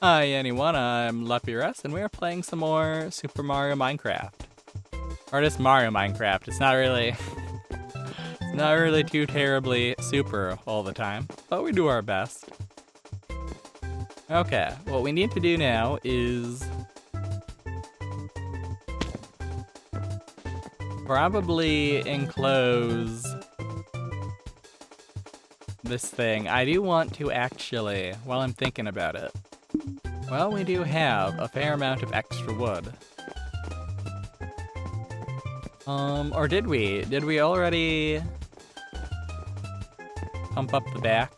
Hi anyone, I'm Luppi and we are playing some more Super Mario Minecraft. Or just Mario Minecraft. It's not really it's not really too terribly super all the time, but we do our best. Okay, what we need to do now is probably enclose this thing. I do want to actually, while I'm thinking about it. Well, we do have a fair amount of extra wood. Or did we? Did we already pump up the back?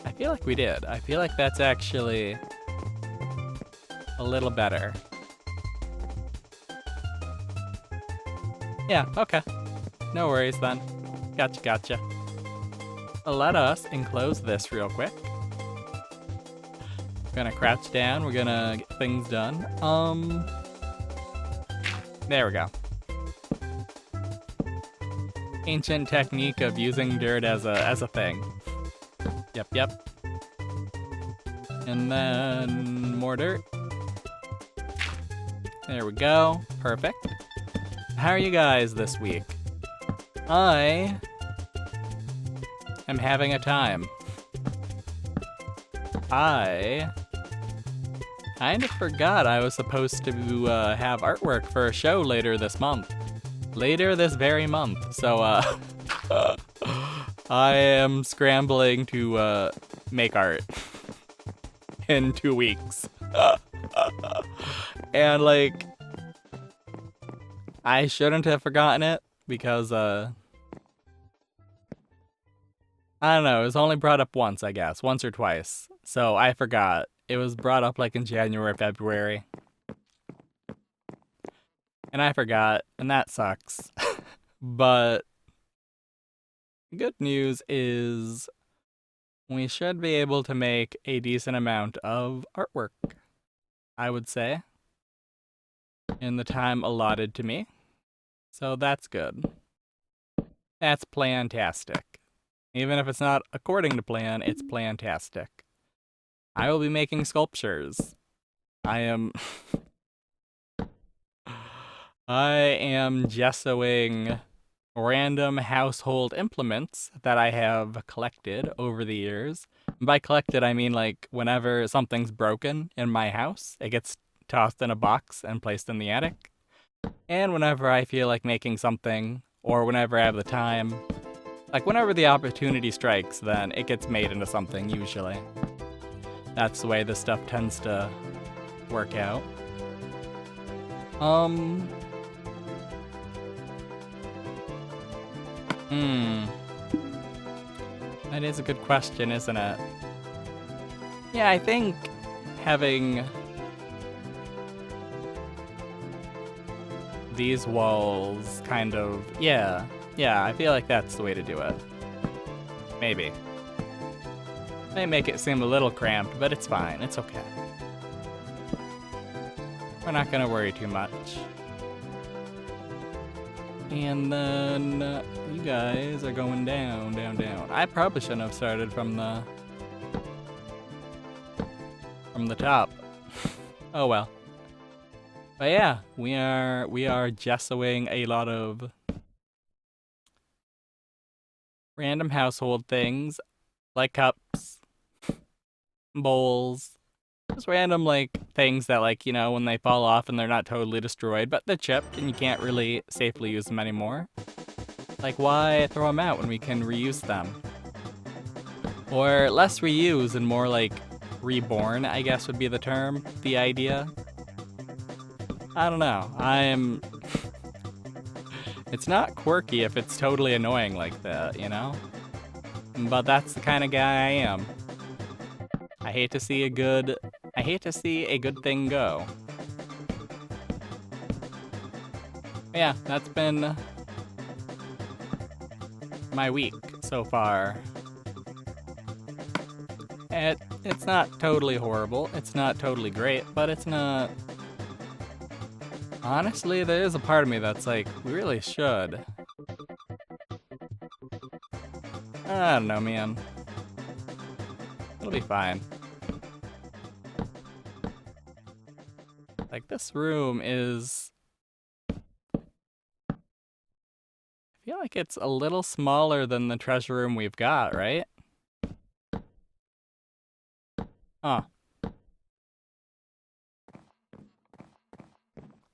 I feel like we did. I feel like that's actually a little better. Yeah, okay. No worries then. Gotcha. Let us enclose this real quick. We're gonna crouch down, we're gonna get things done. There we go. Ancient technique of using dirt as a thing. Yep. And then more dirt. There we go. Perfect. How are you guys this week? I am having a time. I kind of forgot I was supposed to have artwork for a show later this month. Later this very month. So, I am scrambling to make art in 2 weeks. And, like, I shouldn't have forgotten it because, I don't know, it was only brought up once, I guess. Once or twice. So I forgot. It was brought up like in January, February. And I forgot, and that sucks. But good news is we should be able to make a decent amount of artwork, I would say, in the time allotted to me. So that's good. That's plantastic. Even if it's not according to plan, it's plantastic. I will be making sculptures. I am gessoing random household implements that I have collected over the years. And by collected, I mean like whenever something's broken in my house, it gets tossed in a box and placed in the attic. And whenever I feel like making something, or whenever I have the time, like whenever the opportunity strikes, then it gets made into something usually. That's the way this stuff tends to work out. That is a good question, isn't it? Yeah, I think having these walls kind of, yeah, I feel like that's the way to do it. Maybe. May make it seem a little cramped, but it's fine. It's okay. We're not gonna worry too much. And then you guys are going down. I probably shouldn't have started from the top. Oh well. But yeah, we are gessoing a lot of random household things like cups, bowls, just random like things that, like, you know, when they fall off and they're not totally destroyed, but they're chipped and you can't really safely use them anymore. Like, why throw them out when we can reuse them? Or less reuse and more like reborn, I guess would be the term, the idea. I don't know. It's not quirky if it's totally annoying like that, you know? But that's the kind of guy I am. I hate to see a good thing go. Yeah, that's been my week so far. It's not totally horrible. It's not totally great, but it's not... Honestly, there is a part of me that's like, we really should. I don't know, man. It'll be fine. Like, this room is... I feel like it's a little smaller than the treasure room we've got, right? Huh.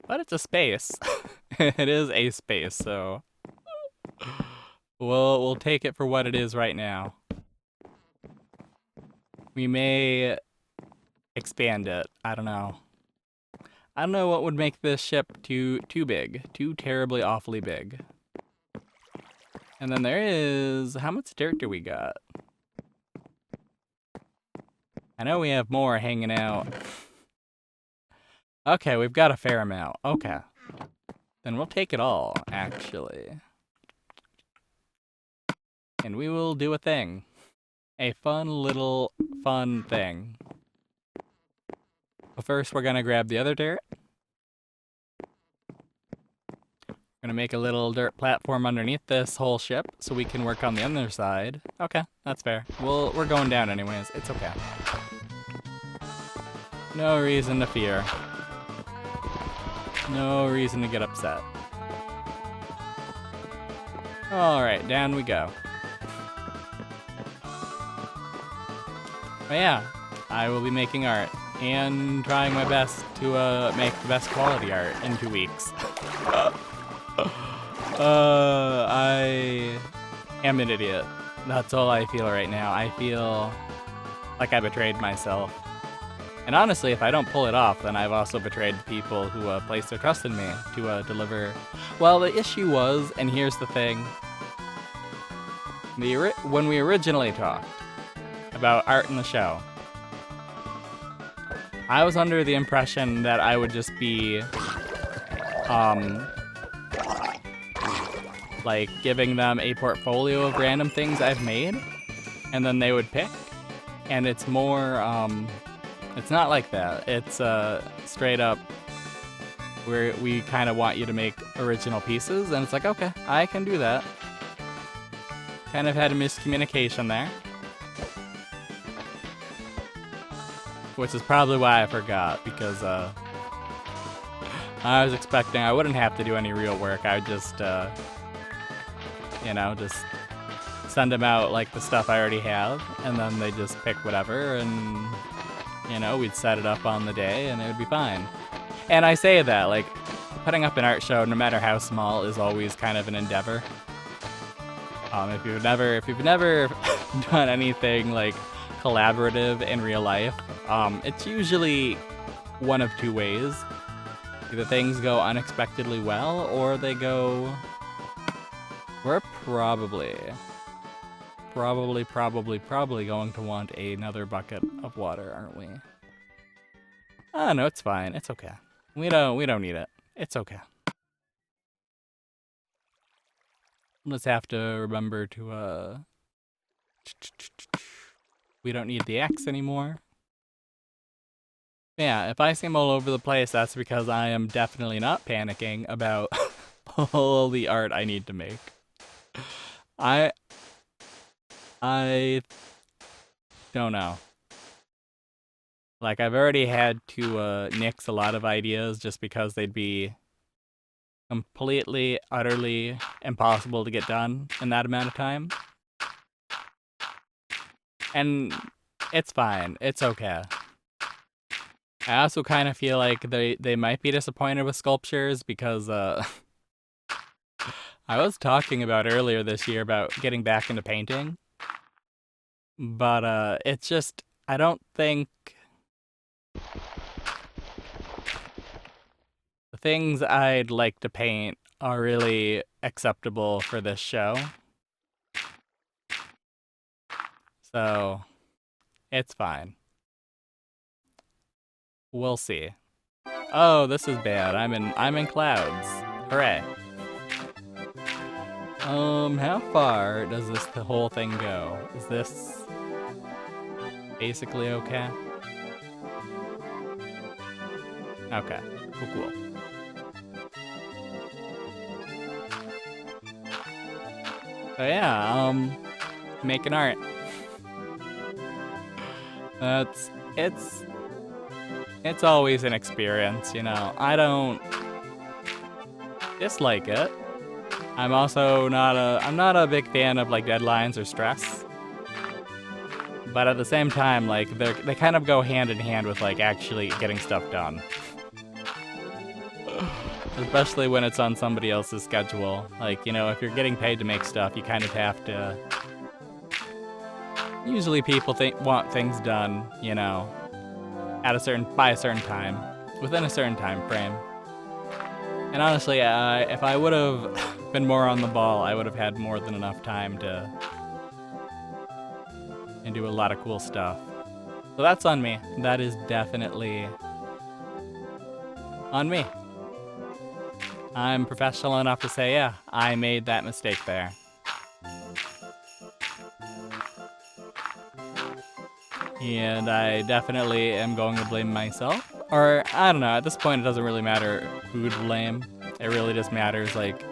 But it's a space. It is a space, so... we'll take it for what it is right now. We may expand it. I don't know. I don't know what would make this ship too big. Too terribly awfully big. And then there is... how much dirt do we got? I know we have more hanging out. Okay, we've got a fair amount. Okay. Then we'll take it all, actually. And we will do a thing. A fun little fun thing. But first, we're gonna grab the other dirt. We're gonna make a little dirt platform underneath this whole ship so we can work on the other side. Okay, that's fair. We're going down anyways. It's okay. No reason to fear. No reason to get upset. Alright, down we go. But yeah, I will be making art and trying my best to make the best quality art in 2 weeks. I am an idiot. That's all I feel right now. I feel like I betrayed myself. And honestly, if I don't pull it off, then I've also betrayed the people who placed their trust in me to deliver. Well, the issue was, and here's the thing, when we originally talked about art in the show, I was under the impression that I would just be, like, giving them a portfolio of random things I've made, and then they would pick, and it's more, it's not like that. It's straight up where we kind of want you to make original pieces, and it's like, okay, I can do that. Kind of had a miscommunication there. Which is probably why I forgot, because I was expecting I wouldn't have to do any real work. I would just, you know, just send them out like the stuff I already have, and then they just pick whatever, and you know, we'd set it up on the day and it would be fine. And I say that, like, putting up an art show, no matter how small, is always kind of an endeavor. If you've never done anything like collaborative in real life, it's usually one of 2 ways. Either things go unexpectedly well, or they go... We're probably going to want another bucket of water, aren't we? Oh, no, it's fine. It's okay. We don't need it. It's okay. Let's have to remember to, we don't need the axe anymore. Yeah, if I seem all over the place, that's because I am definitely not panicking about all the art I need to make. I don't know. Like, I've already had to nix a lot of ideas just because they'd be completely, utterly impossible to get done in that amount of time. And it's fine. It's okay. I also kind of feel like they might be disappointed with sculptures because I was talking about earlier this year about getting back into painting. But it's just, I don't think the things I'd like to paint are really acceptable for this show. So, it's fine. We'll see. Oh, this is bad. I'm in clouds. Hooray. How far does the whole thing go? Is this basically okay? Okay, cool. So yeah, making art. It's always an experience, you know. I don't dislike it. I'm also not a big fan of like deadlines or stress. But at the same time, like they kind of go hand in hand with like actually getting stuff done. Especially when it's on somebody else's schedule. Like, you know, if you're getting paid to make stuff, you kind of have to. Usually people want things done, you know, by a certain time, within a certain time frame. And honestly, if I would have been more on the ball, I would have had more than enough time to and do a lot of cool stuff. So that's on me. That is definitely on me. I'm professional enough to say, yeah, I made that mistake there. And I definitely am going to blame myself. Or, I don't know, at this point it doesn't really matter who to blame. It really just matters, like,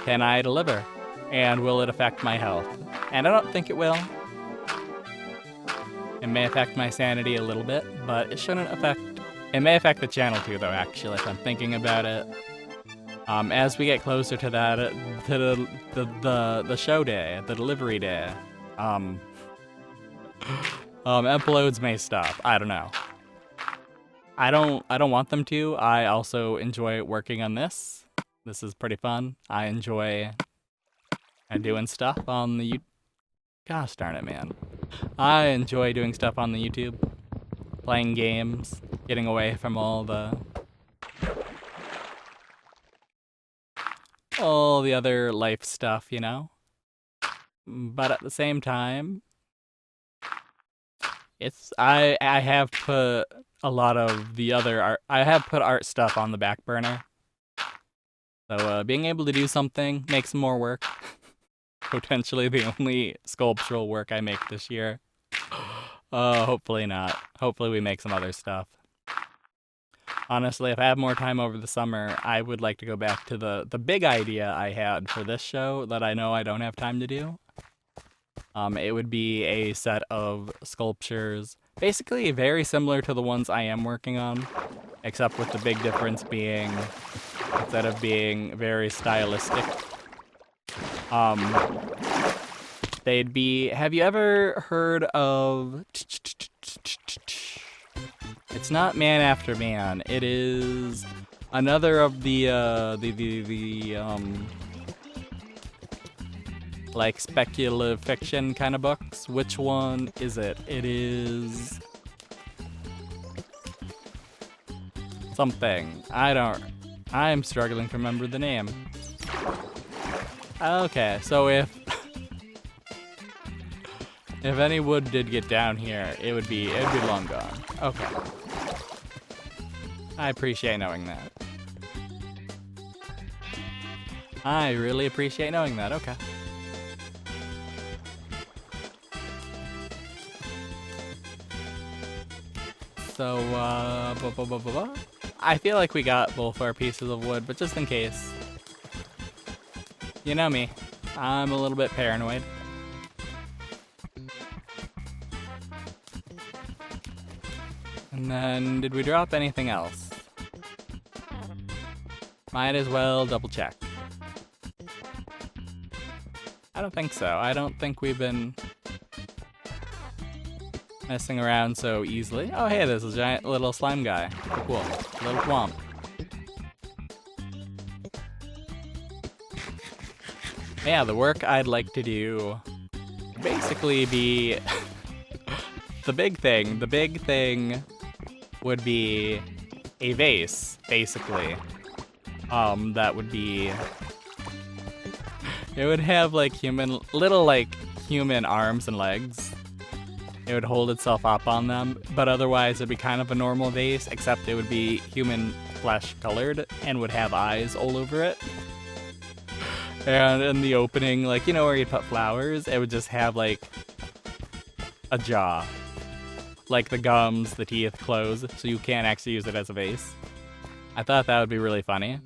can I deliver? And will it affect my health? And I don't think it will. It may affect my sanity a little bit, but it shouldn't affect... It may affect the channel too, though, actually, if I'm thinking about it. As we get closer to that, to the show day, the delivery day, uploads may stop. I don't know. I don't want them to. I also enjoy working on this. This is pretty fun. I enjoy doing stuff on the Gosh darn it, man. I enjoy doing stuff on the YouTube, playing games, getting away from all the other life stuff, you know? But at the same time, I have put a lot of the other art. I have put art stuff on the back burner. So being able to do something makes more work. Potentially the only sculptural work I make this year. Hopefully not. Hopefully we make some other stuff. Honestly, if I have more time over the summer, I would like to go back to the big idea I had for this show that I know I don't have time to do. It would be a set of sculptures, basically very similar to the ones I am working on, except with the big difference being, instead of being very stylistic, they'd be... Have you ever heard of... It's not Man After Man. It is another of the like speculative fiction kind of books. Which one is it? It is something. I'm struggling to remember the name. Okay, so if any wood did get down here, it'd be long gone. Okay. I appreciate knowing that. I really appreciate knowing that. Okay. So, I feel like we got both our pieces of wood, but just in case. You know me. I'm a little bit paranoid. And then, did we drop anything else? Might as well double check. I don't think so. I don't think we've been messing around so easily. Oh hey, there's a giant little slime guy. Cool. Little Thwomp. Yeah, the work I'd like to do basically be the big thing. The big thing would be a vase, basically. That would be... It would have like little human arms and legs. It would hold itself up on them, but otherwise it'd be kind of a normal vase, except it would be human flesh colored and would have eyes all over it. And in the opening, like, you know where you'd put flowers, it would just have like a jaw. Like the gums, the teeth close, so you can't actually use it as a vase. I thought that would be really funny.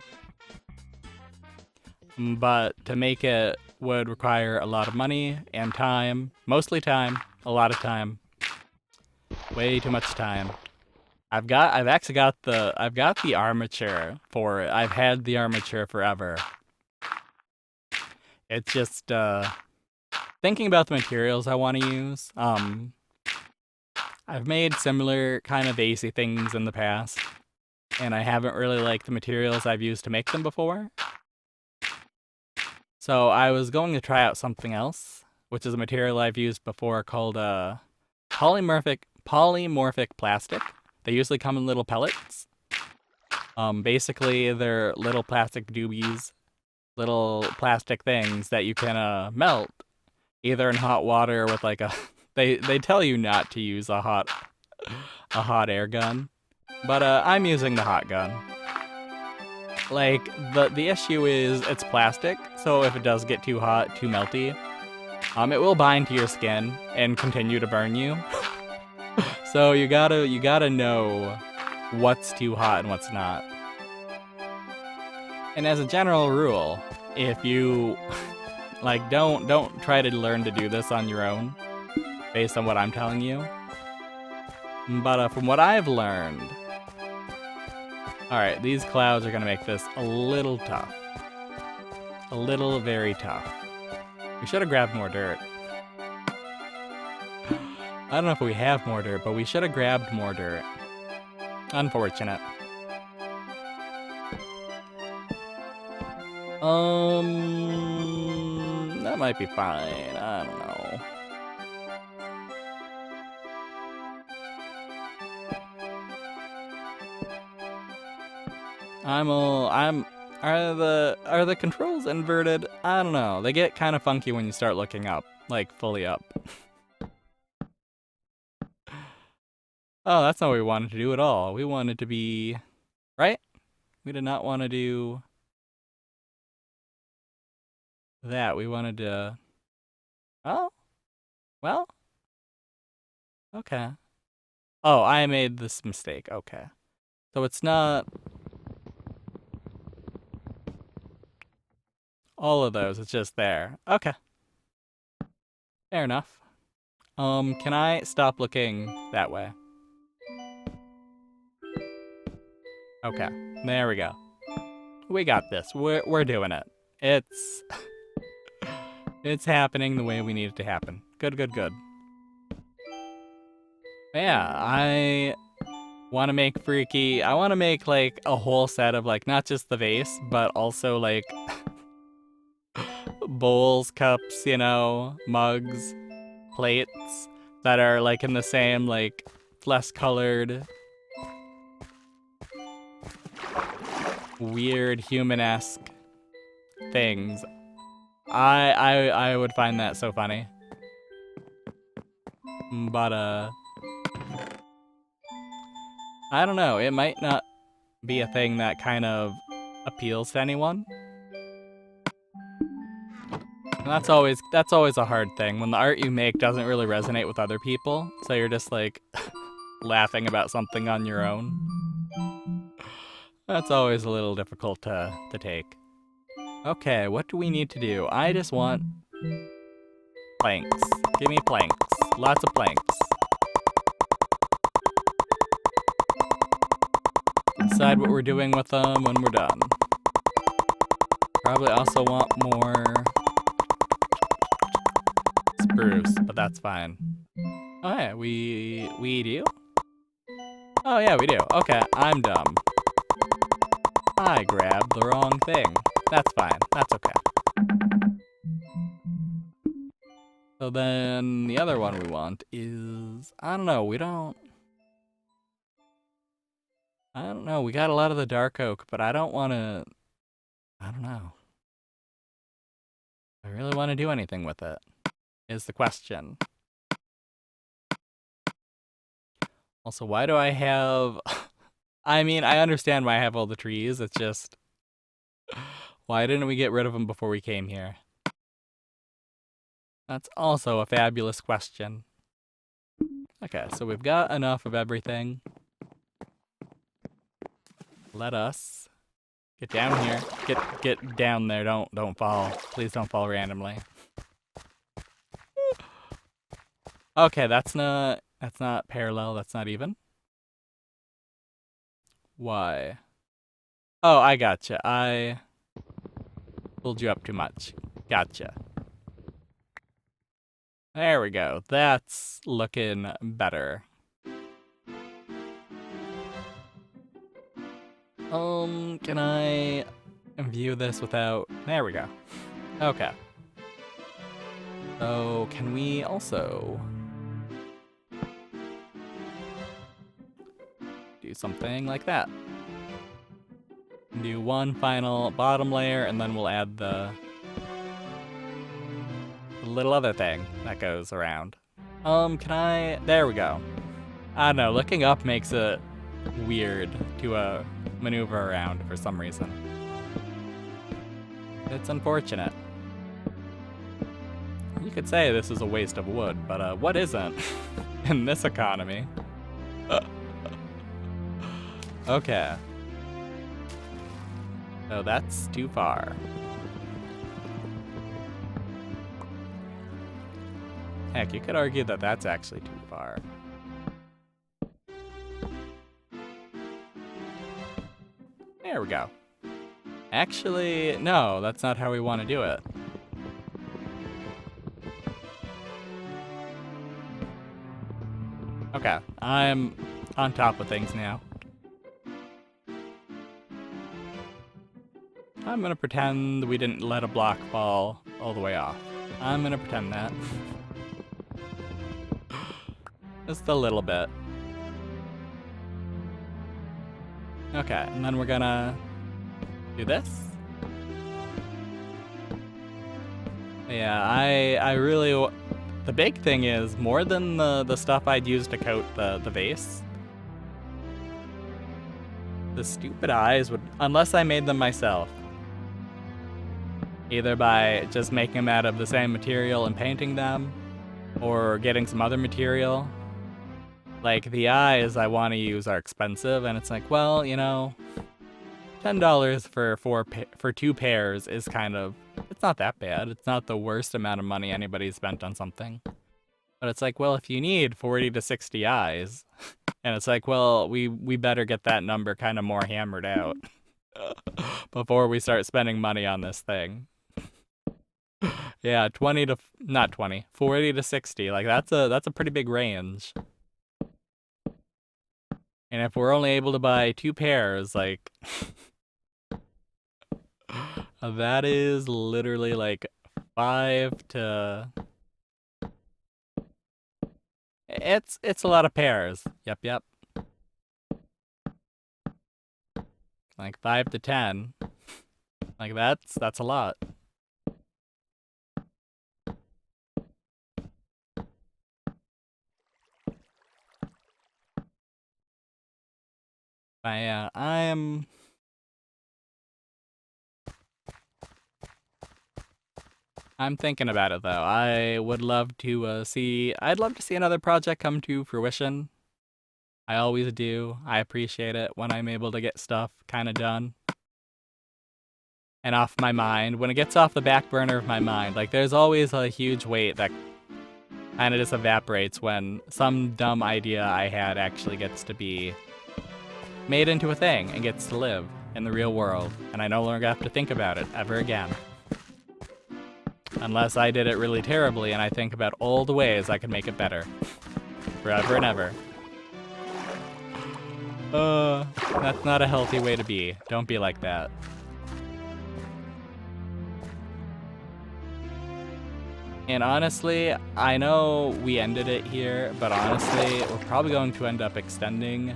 But to make it would require a lot of money and time. Mostly time. A lot of time. Way too much time. I've actually got the armature for it. I've had the armature forever. It's just thinking about the materials I want to use. I've made similar kind of AC things in the past, and I haven't really liked the materials I've used to make them before. So I was going to try out something else, which is a material I've used before called polymorphic plastic. They usually come in little pellets. Basically, they're little plastic doobies, little plastic things that you can melt either in hot water with like a. They tell you not to use a hot air gun, but I'm using the hot gun. Like the issue is it's plastic, so if it does get too hot, too melty, it will bind to your skin and continue to burn you. So you gotta know what's too hot and what's not. And as a general rule, if you like don't try to learn to do this on your own based on what I'm telling you. But from what I've learned, alright, these clouds are gonna make this a little tough. A little very tough. We should have grabbed more dirt. I don't know if we have more dirt, but we should have grabbed more dirt. Unfortunate. That might be fine. I don't know. Are the controls inverted? I don't know. They get kind of funky when you start looking up, like fully up. Oh, that's not what we wanted to do at all. We wanted to be, right? We did not want to do that. We wanted to, oh, well, okay. Oh, I made this mistake. Okay. So it's not all of those, it's just there. Okay. Fair enough. Can I stop looking that way? Okay. There we go. We got this. We're doing it. It's it's happening the way we need it to happen. Good, good, good. Yeah, I want to make freaky. I want to make like a whole set of like not just the vase, but also like bowls, cups, you know, mugs, plates that are like in the same like less colored weird human-esque things. I would find that so funny. But I don't know, it might not be a thing that kind of appeals to anyone. And that's always a hard thing when the art you make doesn't really resonate with other people, so you're just like laughing about something on your own. That's always a little difficult to take. Okay, what do we need to do? I just want planks. Give me planks. Lots of planks. Decide what we're doing with them when we're done. Probably also want more spruce, but that's fine. Oh yeah, we do? Oh yeah, we do. Okay, I'm dumb. I grabbed the wrong thing. That's fine. That's okay. So then the other one we want is, I don't know, I don't know, we got a lot of the dark oak, but I don't want to, I don't know. I really want to do anything with it, is the question. Also, why do I have, I mean, I understand why I have all the trees, it's just, why didn't we get rid of them before we came here? That's also a fabulous question. Okay, so we've got enough of everything. Let us get down here. Get down there. Don't fall. Please don't fall randomly. Okay, that's not parallel. That's not even. Why? Oh, I gotcha. I pulled you up too much. Gotcha. There we go. That's looking better. Can I view this without... There we go. Okay. So, can we also do something like that? Do one final bottom layer, and then we'll add the little other thing that goes around. Can I... There we go. I don't know, looking up makes it weird to maneuver around for some reason. It's unfortunate. You could say this is a waste of wood, but what isn't in this economy? Okay. So that's too far. Heck, you could argue that that's actually too far. There we go. Actually, no, that's not how we want to do it. Okay, I'm on top of things now. I'm gonna pretend we didn't let a block fall all the way off. I'm gonna pretend that. Just a little bit. Okay, and then we're gonna do this. Yeah, I really... The big thing is, more than the stuff I'd use to coat the vase, the stupid eyes would... Unless I made them myself. Either by just making them out of the same material and painting them, or getting some other material. Like, the eyes I want to use are expensive, and it's like, well, you know, $10 for 2 pairs is kind of... It's not that bad. It's not the worst amount of money anybody's spent on something. But it's like, well, if you need 40 to 60 eyes, and it's like, well, we better get that number kind of more hammered out before we start spending money on this thing. Yeah, 40 to 60. Like, that's a pretty big range. And if we're only able to buy 2 pairs, like, that is literally like 5 to... It's a lot of pairs. Yep. Like 5 to 10. Like, that's a lot. I'm thinking about it, though. I would love to I'd love to see another project come to fruition. I always do. I appreciate it when I'm able to get stuff kind of done and off my mind. When it gets off the back burner of my mind, like, there's always a huge weight that kind of just evaporates when some dumb idea I had actually gets to be made into a thing and gets to live in the real world, and I no longer have to think about it ever again. Unless I did it really terribly and I think about all the ways I could make it better. Forever and ever. That's not a healthy way to be. Don't be like that. And honestly, I know we ended it here, but honestly, we're probably going to end up extending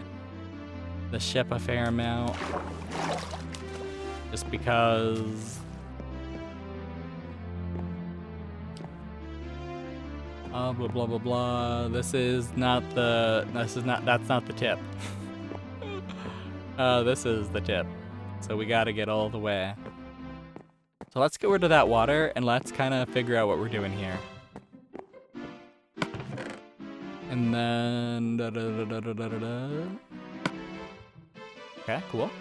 the ship a fair amount. Just because... blah blah blah. That's not the tip. This is the tip. So we gotta get all the way. So let's get rid of that water and let's kind of figure out what we're doing here. And then okay, cool.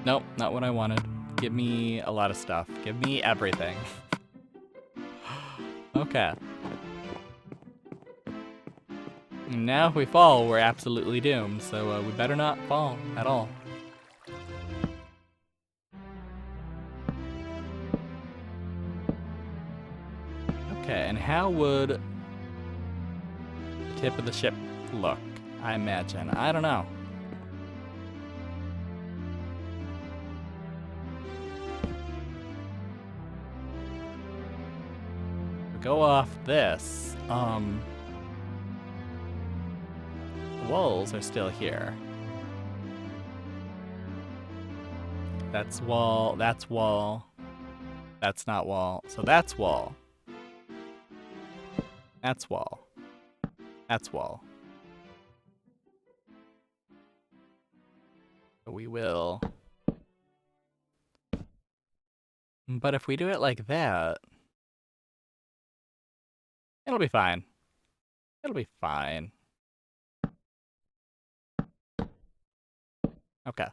Nope, not what I wanted. Give me a lot of stuff. Give me everything. Okay. And now if we fall, we're absolutely doomed, so we better not fall at all. Okay, and how would the tip of the ship look? I imagine. I don't know. Go off this. The walls are still here. That's wall, that's wall. That's not wall. So that's wall. That's wall. That's wall. We will. But if we do it like that, it'll be fine. It'll be fine. Okay.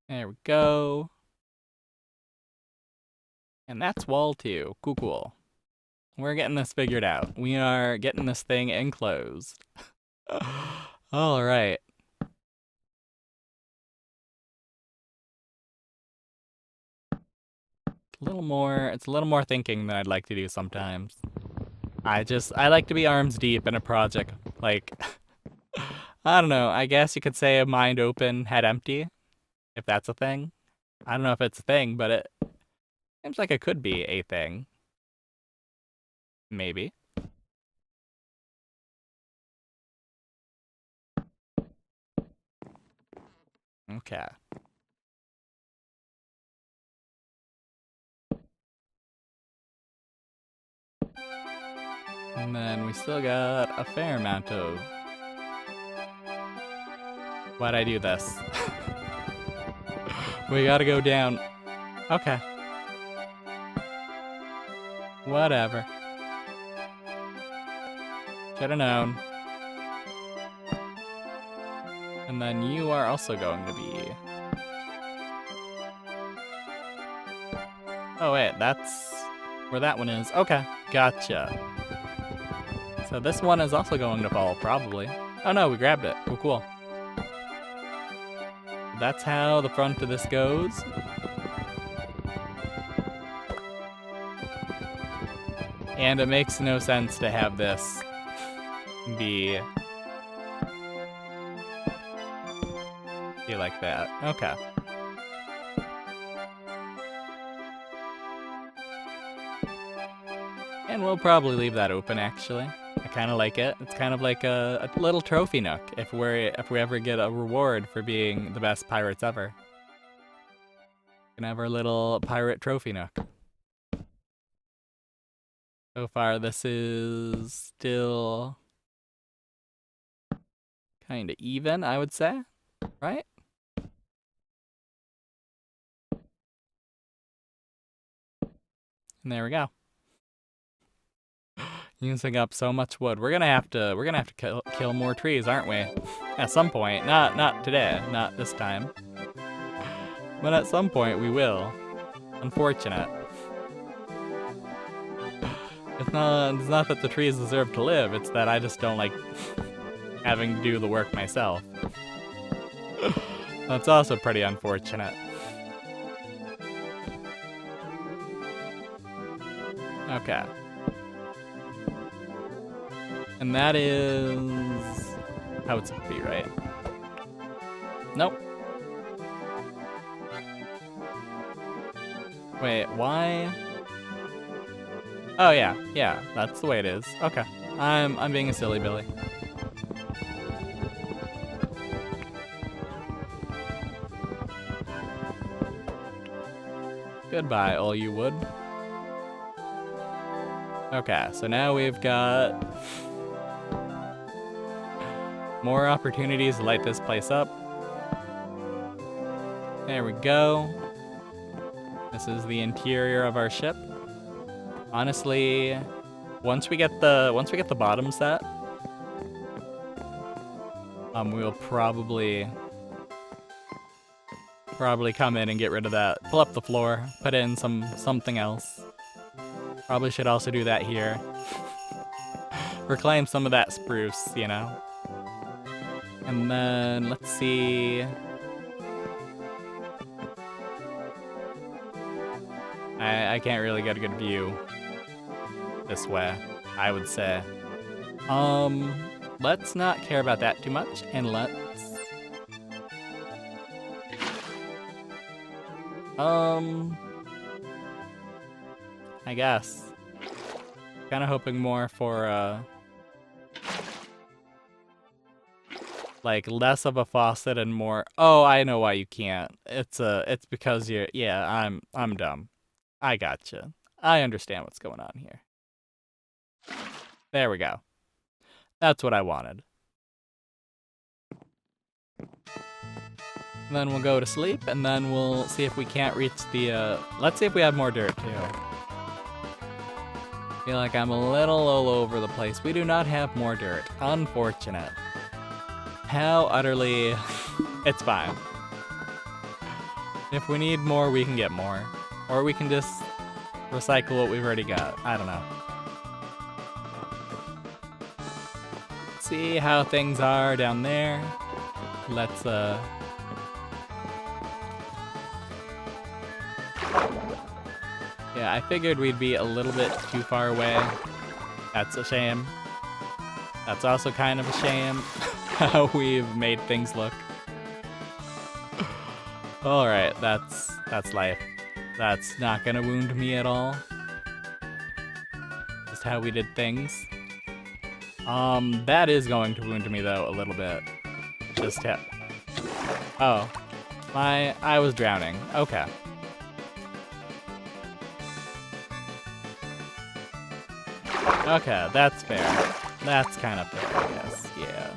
There we go. And that's wall 2. Cool, cool. We're getting this figured out. We are getting this thing enclosed. All right. It's a little more thinking than I'd like to do sometimes. I like to be arms deep in a project. Like, I don't know, I guess you could say a mind open, head empty, if that's a thing. I don't know if it's a thing, but it seems like it could be a thing. Maybe. Okay. And then we still got a fair amount of... Why'd I do this? We gotta go down. Okay. Whatever. Should've known. And then you are also going to be... Oh wait, that's where that one is. Okay, gotcha. So this one is also going to fall, probably. Oh no, we grabbed it. Cool, cool. That's how the front of this goes. And it makes no sense to have this be like that. Okay. And we'll probably leave that open, actually. I kind of like it. It's kind of like a little trophy nook if we ever get a reward for being the best pirates ever. We can have our little pirate trophy nook. So far, this is still kind of even, I would say, right? And there we go. Using up so much wood. We're gonna have to kill more trees, aren't we? At some point. Not today. Not this time. But at some point we will. Unfortunate. It's not that the trees deserve to live. It's that I just don't like having to do the work myself. That's also pretty unfortunate. Okay. And that is how it's supposed to be, right? Nope. Wait, why? Oh yeah, that's the way it is. Okay. I'm being a silly Billy. Goodbye, all you wood. Okay, so now we've got more opportunities to light this place up. There we go. This is the interior of our ship. Honestly, once we get the bottom set, we'll probably come in and get rid of that. Pull up the floor, put in something else. Probably should also do that here. reclaim some of that spruce, you know? And then, let's see. I can't really get a good view this way, I would say. Let's not care about that too much, and let's... I guess. Kind of hoping more for, like, less of a faucet and more... Oh, I know why you can't. It's because you're... Yeah, I'm dumb. I gotcha. I understand what's going on here. There we go. That's what I wanted. And then we'll go to sleep, and then we'll see if we can't reach the, let's see if we have more dirt, too. Feel like I'm a little all over the place. We do not have more dirt. Unfortunate. How utterly... It's fine. If we need more, we can get more. Or we can just recycle what we've already got. I don't know. See how things are down there. Let's, Yeah, I figured we'd be a little bit too far away. That's a shame. That's also kind of a shame how we've made things look. Alright, that's life. That's not gonna wound me at all. Just how we did things. That is going to wound me though, a little bit. Just hit. Oh. I was drowning. Okay. Okay, that's fair. That's kind of fair, I guess. Yeah.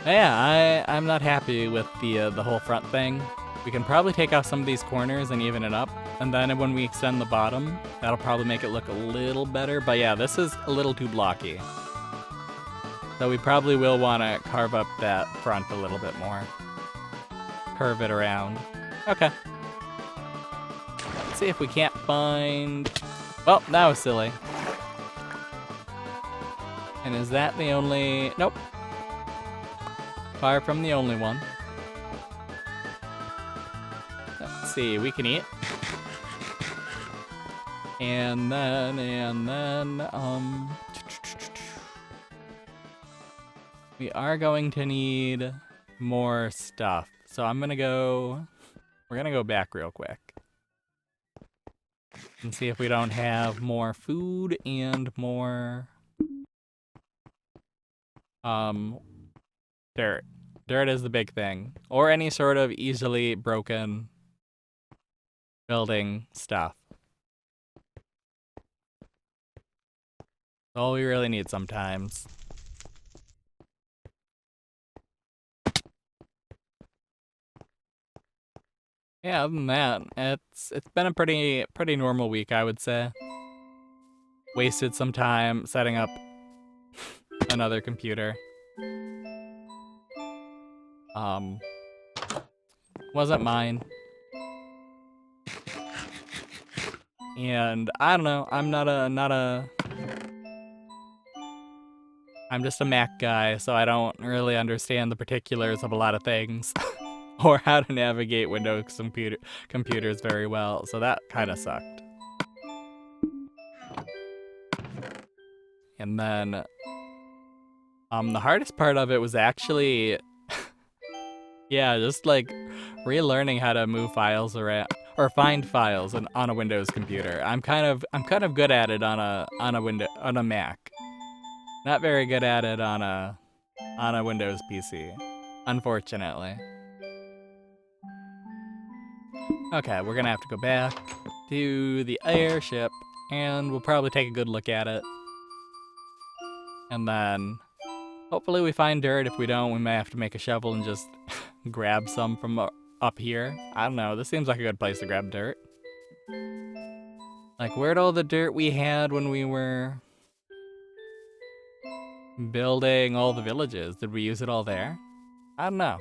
Yeah, I'm not happy with the whole front thing. We can probably take off some of these corners and even it up, and then when we extend the bottom, that'll probably make it look a little better. But yeah, this is a little too blocky. So we probably will want to carve up that front a little bit more. Curve it around. Okay. Let's see if we can't find... Well, that was silly. And is that the only... Nope. Far from the only one. Let's see, we can eat. And then, we are going to need more stuff. So we're gonna go back real quick. And see if we don't have more food and more, dirt. Dirt is the big thing. Or any sort of easily broken building stuff. That's all we really need sometimes. Yeah, other than that, it's been a pretty normal week, I would say. Wasted some time setting up another computer. Wasn't mine. And I don't know, I'm just a Mac guy, so I don't really understand the particulars of a lot of things. Or how to navigate Windows computers very well, so that kind of sucked. And then, the hardest part of it was actually, yeah, just like relearning how to move files around or find files on a Windows computer. I'm kind of good at it on a Mac. Not very good at it on a Windows PC, unfortunately. Okay, we're gonna have to go back to the airship, and we'll probably take a good look at it. And then, hopefully we find dirt. If we don't, we may have to make a shovel and just grab some from up here. I don't know, this seems like a good place to grab dirt. Like, where'd all the dirt we had when we were building all the villages? Did we use it all there? I don't know.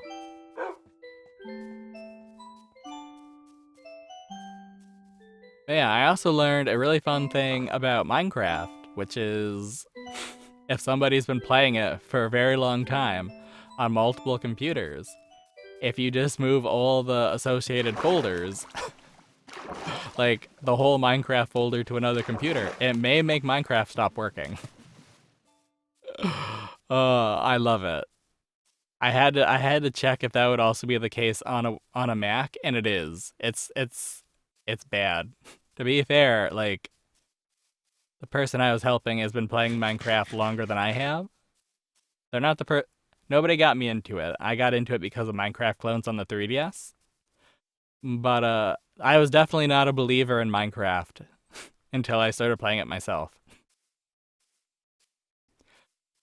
Yeah, I also learned a really fun thing about Minecraft, which is if somebody's been playing it for a very long time on multiple computers, if you just move all the associated folders, like the whole Minecraft folder to another computer, it may make Minecraft stop working. I love it. I had to check if that would also be the case on a Mac, and it is. It's bad. To be fair, like the person I was helping has been playing Minecraft longer than I have. They're not the per. Nobody got me into it. I got into it because of Minecraft clones on the 3DS. But I was definitely not a believer in Minecraft until I started playing it myself.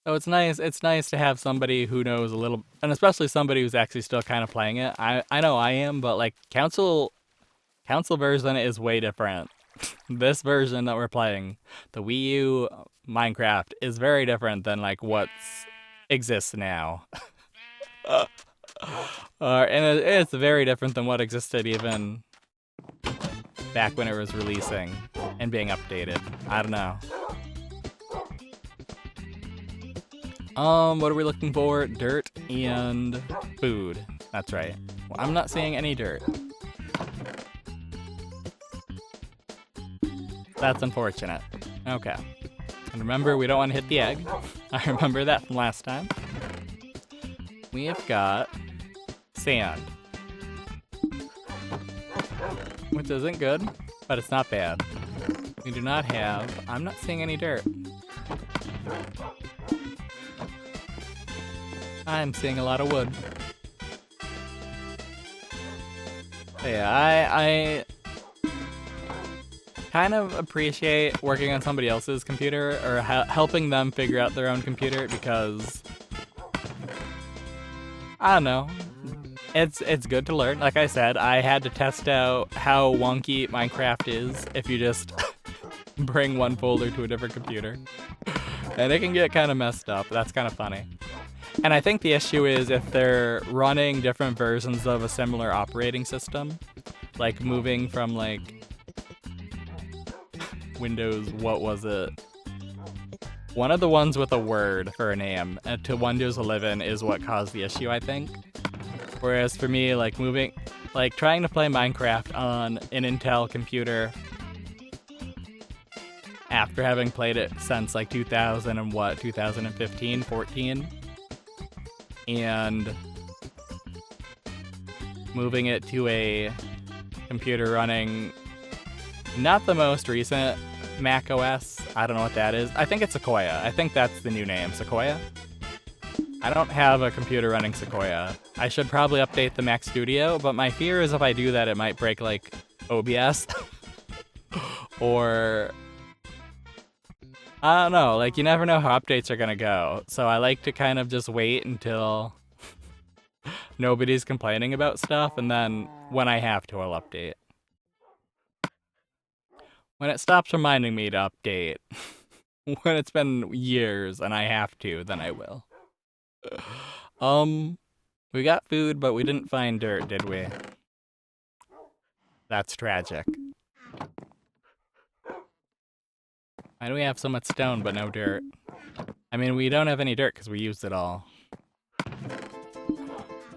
So it's nice to have somebody who knows a little, and especially somebody who's actually still kind of playing it. I know I am, but like council version is way different. This version that we're playing, the Wii U Minecraft, is very different than like what's exists now. And it's very different than what existed even back when it was releasing and being updated. I don't know. What are we looking for? Dirt and food. That's right. Well, I'm not seeing any dirt. That's unfortunate. Okay. And remember, we don't want to hit the egg. I remember that from last time. We have got sand, which isn't good, but it's not bad. We do not have... I'm not seeing any dirt. I'm seeing a lot of wood. Yeah, I kind of appreciate working on somebody else's computer or helping them figure out their own computer because I don't know. It's good to learn. Like I said, I had to test out how wonky Minecraft is if you just bring one folder to a different computer. And it can get kind of messed up. That's kind of funny. And I think the issue is if they're running different versions of a similar operating system, like moving from like Windows, what was it? One of the ones with a word for a name to Windows 11 is what caused the issue, I think. Whereas for me, like trying to play Minecraft on an Intel computer after having played it since like 2015, 14, and moving it to a computer running not the most recent Mac OS. I don't know what that is. I think it's Sequoia. I think that's the new name, Sequoia. I don't have a computer running Sequoia. I should probably update the Mac Studio, but my fear is if I do that, it might break like OBS or I don't know. Like you never know how updates are gonna go. So I like to kind of just wait until nobody's complaining about stuff, and then when I have to, I'll update. When it stops reminding me to update, when it's been years and I have to, then I will. We got food, but we didn't find dirt, did we? That's tragic. Why do we have so much stone but no dirt? I mean, we don't have any dirt because we used it all.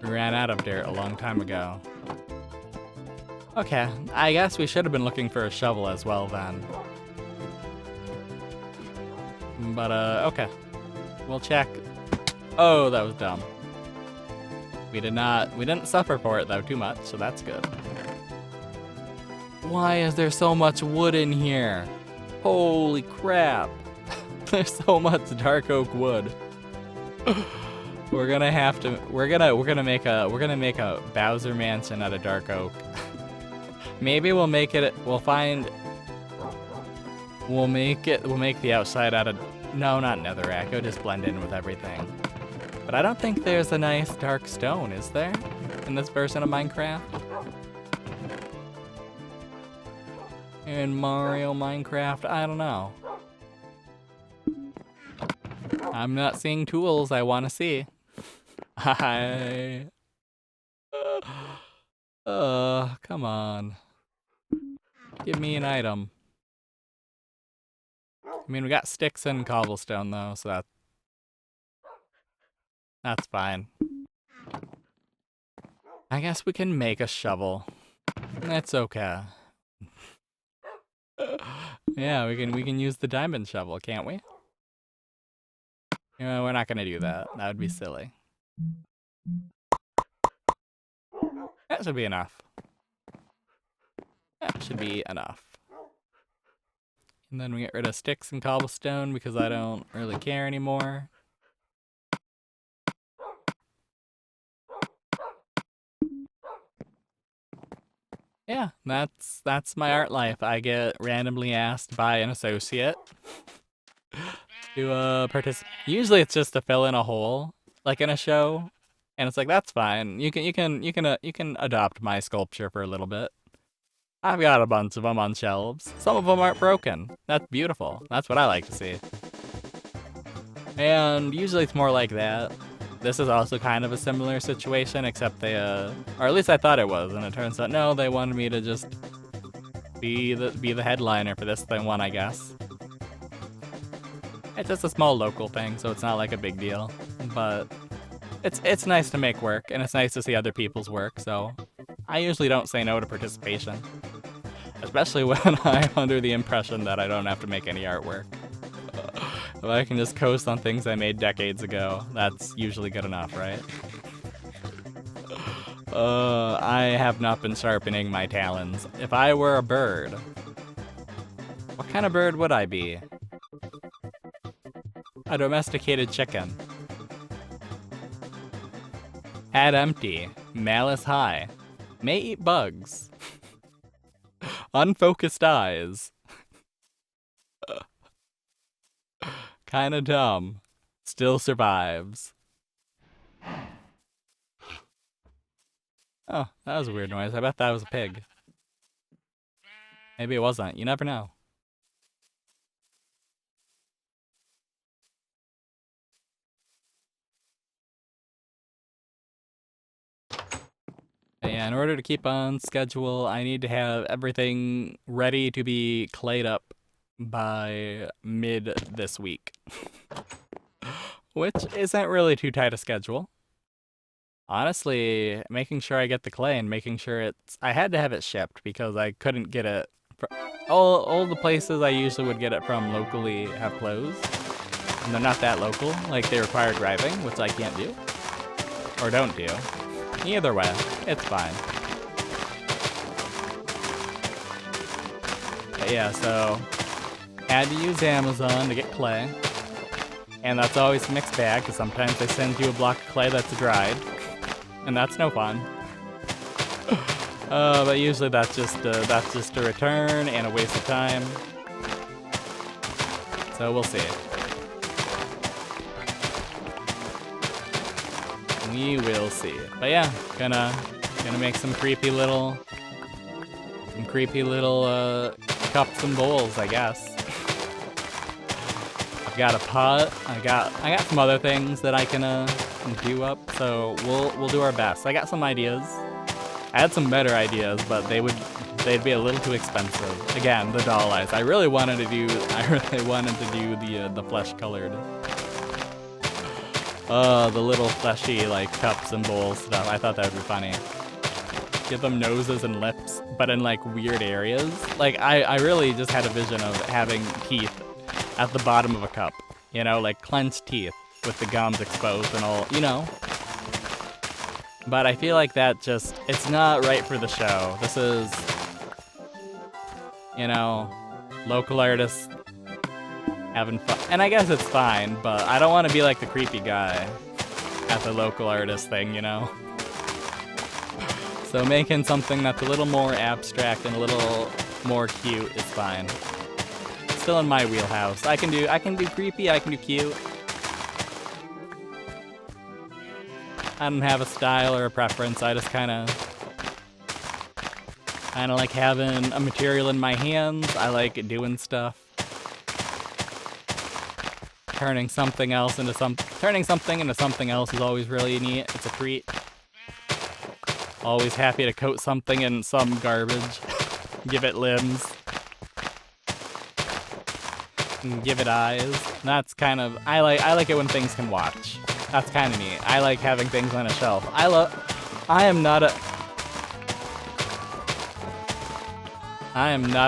We ran out of dirt a long time ago. Okay, I guess we should have been looking for a shovel as well then. But, okay. We'll check. Oh, that was dumb. We didn't suffer for it though too much, so that's good. Why is there so much wood in here? Holy crap. There's so much dark oak wood. We're gonna make a Bowser mansion out of dark oak. Maybe we'll make the outside out of, no, not netherrack, it'll just blend in with everything. But I don't think there's a nice dark stone, is there? In this version of Minecraft? In Mario Minecraft, I don't know. I'm not seeing tools I want to see. Come on. Give me an item. I mean, we got sticks and cobblestone, though, so that's fine. I guess we can make a shovel. That's okay. Yeah, we can use the diamond shovel, can't we? You know, we're not gonna do that. That would be silly. That should be enough. That should be enough. And then we get rid of sticks and cobblestone because I don't really care anymore. Yeah, that's my art life. I get randomly asked by an associate to participate. Usually it's just to fill in a hole, like in a show, and it's like that's fine. You can adopt my sculpture for a little bit. I've got a bunch of them on shelves. Some of them aren't broken. That's beautiful. That's what I like to see. And usually it's more like that. This is also kind of a similar situation, except they, or at least I thought it was, and it turns out no, they wanted me to just be the headliner for this one, I guess. It's just a small local thing, so it's not like a big deal. But it's nice to make work, and it's nice to see other people's work, so I usually don't say no to participation. Especially when I'm under the impression that I don't have to make any artwork. If I can just coast on things I made decades ago, that's usually good enough, right? I have not been sharpening my talons. If I were a bird, what kind of bird would I be? A domesticated chicken. Head empty, malice high, may eat bugs. Unfocused eyes. Kinda dumb. Still survives. Oh, that was a weird noise. I bet that was a pig. Maybe it wasn't. You never know. Yeah, in order to keep on schedule, I need to have everything ready to be clayed up by mid this week. Which isn't really too tight a schedule. Honestly, making sure I get the clay and making sure I had to have it shipped because I couldn't get it. All the places I usually would get it from locally have closed. And they're not that local, like they require driving, which I can't do. Or don't do. Either way, it's fine. But yeah, so had to use Amazon to get clay. And that's always a mixed bag, because sometimes they send you a block of clay that's dried. And that's no fun. But usually that's just a return and a waste of time. So we'll see. We will see. But yeah, gonna make some creepy little cups and bowls, I guess. I've got a pot. I got some other things that I can do up. So we'll do our best. I got some ideas. I had some better ideas, but they'd be a little too expensive. Again, the doll eyes. I really wanted to do the flesh colored. The little fleshy like cups and bowls stuff. I thought that would be funny. Give them noses and lips, but in like weird areas. Like I really just had a vision of having teeth at the bottom of a cup. You know, like clenched teeth with the gums exposed and all, you know. But I feel like it's not right for the show. This is, you know, local artists having fun. And I guess it's fine, but I don't want to be like the creepy guy at the local artist thing, you know? So making something that's a little more abstract and a little more cute is fine. Still in my wheelhouse. I can do creepy, I can do cute. I don't have a style or a preference. I just kind of like having a material in my hands. I like doing stuff. Turning something into something else is always really neat. It's a treat. Always happy to coat something in some garbage. Give it limbs. And give it eyes. That's kind of I like it when things can watch. That's kind of neat. I like having things on a shelf. I am not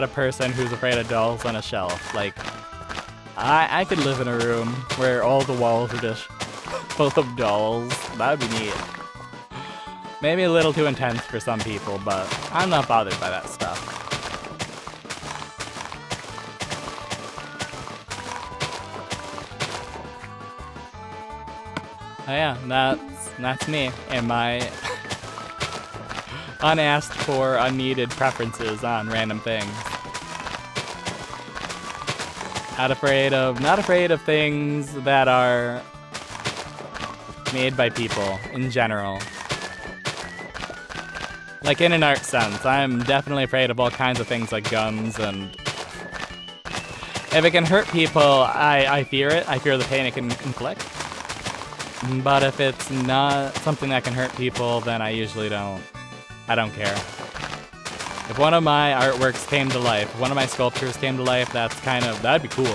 a person who's afraid of dolls on a shelf. Like, I could live in a room where all the walls are just full of dolls. That would be neat. Maybe a little too intense for some people, but I'm not bothered by that stuff. Oh yeah, that's me and my unasked for, unneeded preferences on random things. Not afraid of things that are made by people in general. Like in an art sense, I'm definitely afraid of all kinds of things like guns, and if it can hurt people, I fear it. I fear the pain it can inflict. But if it's not something that can hurt people, then I usually don't care. If one of my artworks came to life, if one of my sculptures came to life, that'd be cool.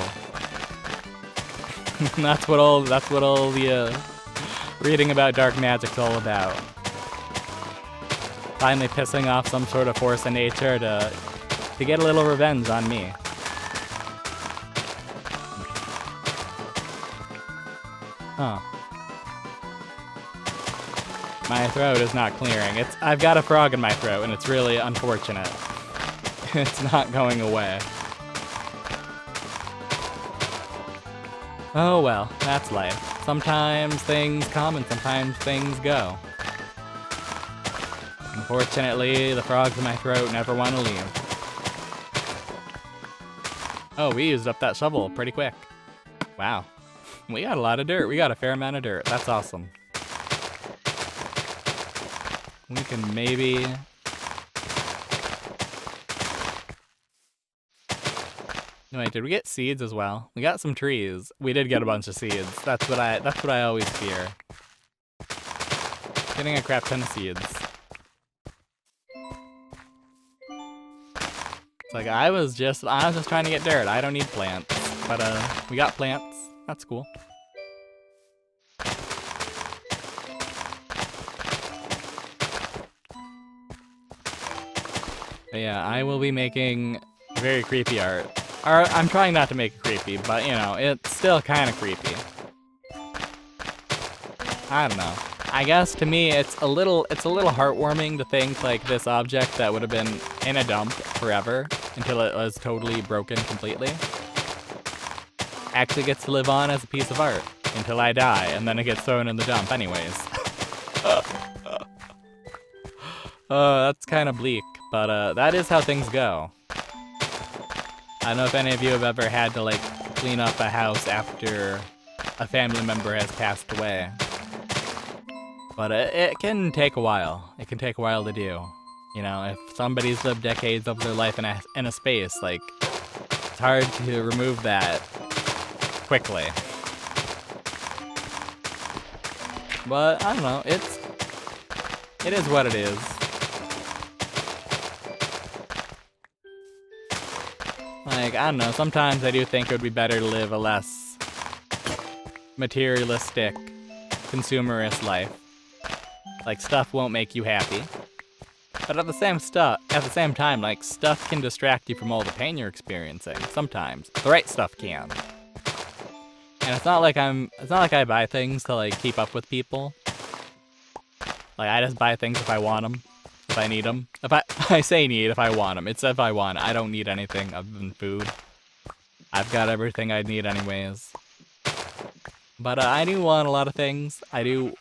That's what all the reading about dark magic's all about. Finally pissing off some sort of force in nature to get a little revenge on me. Huh. My throat is not clearing. I've got a frog in my throat, and it's really unfortunate. It's not going away. Oh well, that's life. Sometimes things come and sometimes things go. Unfortunately, the frogs in my throat never want to leave. Oh, we used up that shovel pretty quick. Wow. We got a lot of dirt. We got a fair amount of dirt. That's awesome. We can maybe... No, wait, did we get seeds as well? We got some trees. We did get a bunch of seeds. That's what I always fear. Getting a crap ton of seeds. It's like I was just trying to get dirt. I don't need plants. But we got plants. That's cool. But yeah, I will be making very creepy art. I'm trying not to make it creepy, but you know, it's still kind of creepy. I don't know. I guess to me it's a little heartwarming to think like this object that would have been in a dump forever until it was totally broken completely actually gets to live on as a piece of art until I die, and then it gets thrown in the dump anyways. That's kind of bleak, but that is how things go. I don't know if any of you have ever had to like clean up a house after a family member has passed away. But it can take a while. It can take a while to do. You know, if somebody's lived decades of their life in a space, like, it's hard to remove that quickly. But, I don't know, it is what it is. Like, I don't know, sometimes I do think it would be better to live a less materialistic, consumerist life. Like, stuff won't make you happy. But at the same time, like, stuff can distract you from all the pain you're experiencing. Sometimes. The right stuff can. And it's not like I buy things to, like, keep up with people. Like, I just buy things if I want them. If I need them. I say need if I want them. It's if I want it. I don't need anything other than food. I've got everything I need anyways. But I do want a lot of things. I do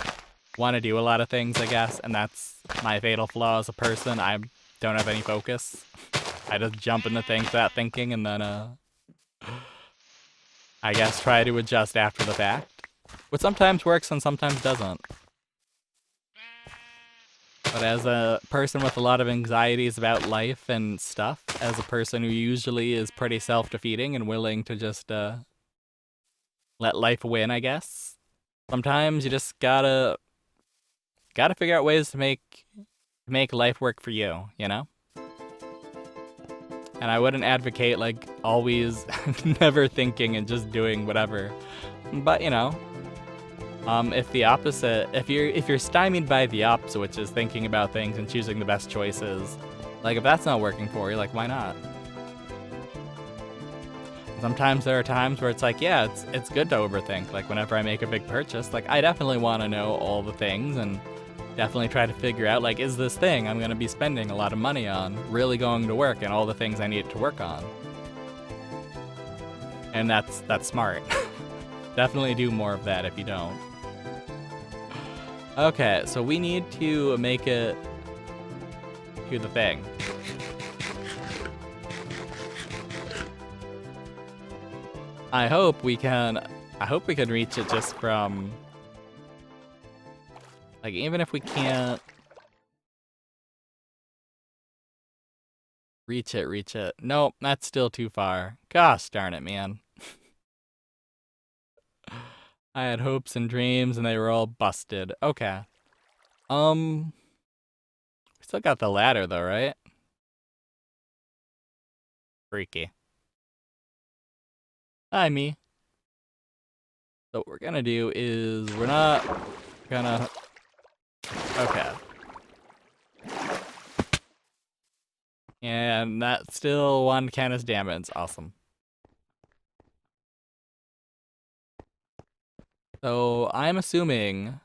want to do a lot of things, I guess, and that's my fatal flaw as a person. I don't have any focus. I just jump into things without thinking, and then, I guess try to adjust after the fact. Which sometimes works and sometimes doesn't. But as a person with a lot of anxieties about life and stuff, as a person who usually is pretty self-defeating and willing to just, let life win, I guess, sometimes you just gotta figure out ways to make life work for you, you know? And I wouldn't advocate, like, always never thinking and just doing whatever. But, you know, if the opposite, if you're stymied by the opposite, which is thinking about things and choosing the best choices, like, if that's not working for you, like, why not? Sometimes there are times where it's like, yeah, it's good to overthink. Like, whenever I make a big purchase, like, I definitely want to know all the things and definitely try to figure out, like, is this thing I'm going to be spending a lot of money on really going to work, and all the things I need to work on? And that's smart. Definitely do more of that if you don't. Okay, so we need to make it to the thing. I hope we can reach it just from, like, even if we can't reach it. Nope, that's still too far. Gosh darn it, man. I had hopes and dreams and they were all busted. Okay. We still got the ladder though, right? Freaky. Hi, me. So what we're gonna do is we're not gonna... Okay. And that still one count as damage. Awesome. So I'm assuming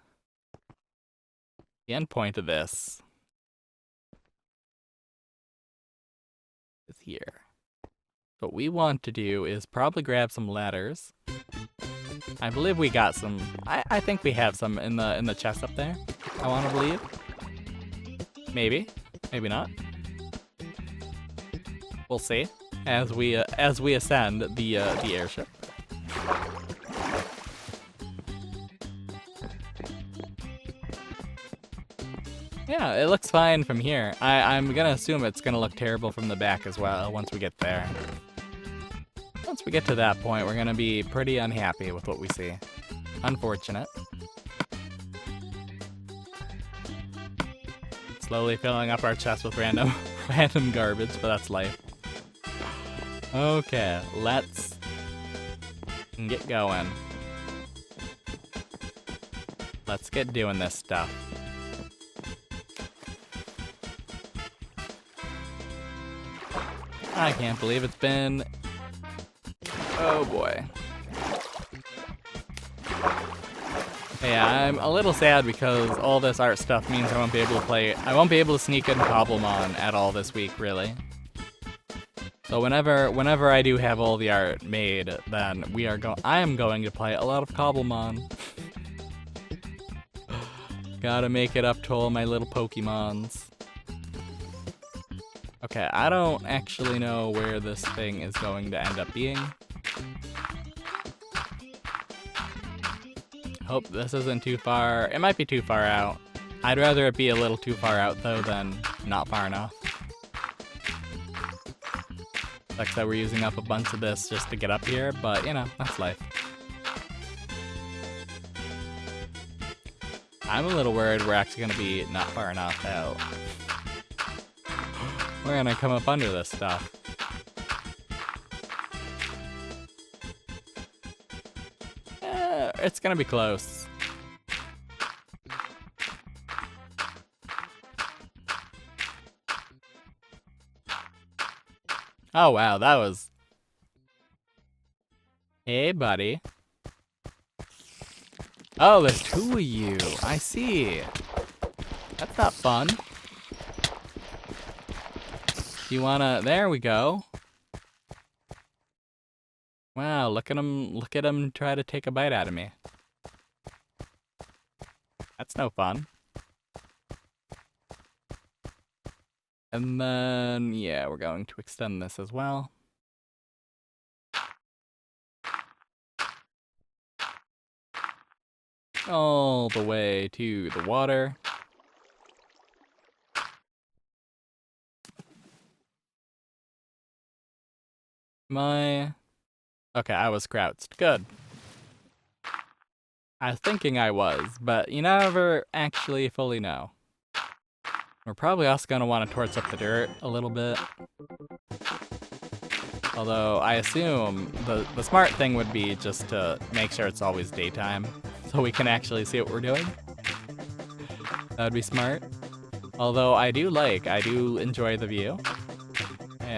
the end point of this is here. What we want to do is probably grab some ladders. I believe we got some. I think we have some in the chest up there. I want to believe. Maybe, maybe not. We'll see as we ascend the airship. Yeah, it looks fine from here. I'm gonna assume it's gonna look terrible from the back as well once we get there. Once we get to that point, we're gonna be pretty unhappy with what we see. Unfortunate. Slowly filling up our chest with random garbage, but that's life. Okay, let's get going. Let's get doing this stuff. I can't believe it's been... Oh boy. Yeah, I'm a little sad because all this art stuff means I won't be able to play... I won't be able to sneak in Cobblemon at all this week, really. So whenever I do have all the art made, then I am going to play a lot of Cobblemon. Gotta make it up to all my little Pokemons. Okay, I don't actually know where this thing is going to end up being. Hope this isn't too far. It might be too far out. I'd rather it be a little too far out, though, than not far enough. Sucks that we're using up a bunch of this just to get up here, but, you know, that's life. I'm a little worried we're actually going to be not far enough out. We're going to come up under this stuff. It's going to be close. Oh, wow, that was... Hey, buddy. Oh, there's two of you. I see. That's not fun. You wanna... There we go. Wow, look at him try to take a bite out of me. That's no fun. And then, yeah, we're going to extend this as well. All the way to the water. Okay, I was crouched. Good. I was thinking I was, but you never actually fully know. We're probably also going to want to torch up the dirt a little bit. Although I assume the smart thing would be just to make sure it's always daytime so we can actually see what we're doing. That would be smart. Although I do enjoy the view.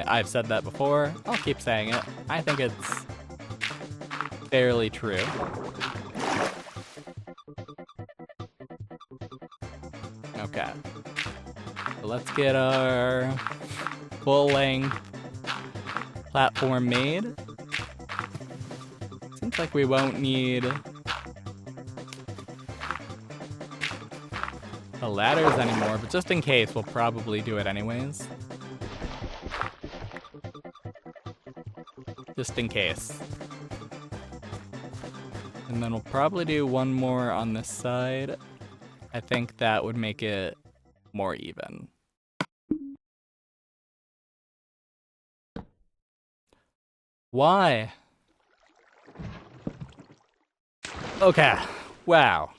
I've said that before. I'll keep saying it. I think it's fairly true. Okay. So let's get our full-length platform made. Seems like we won't need the ladders anymore, but just in case, we'll probably do it anyways. Just in case. And then we'll probably do one more on this side. I think that would make it more even. Why? Okay. Wow.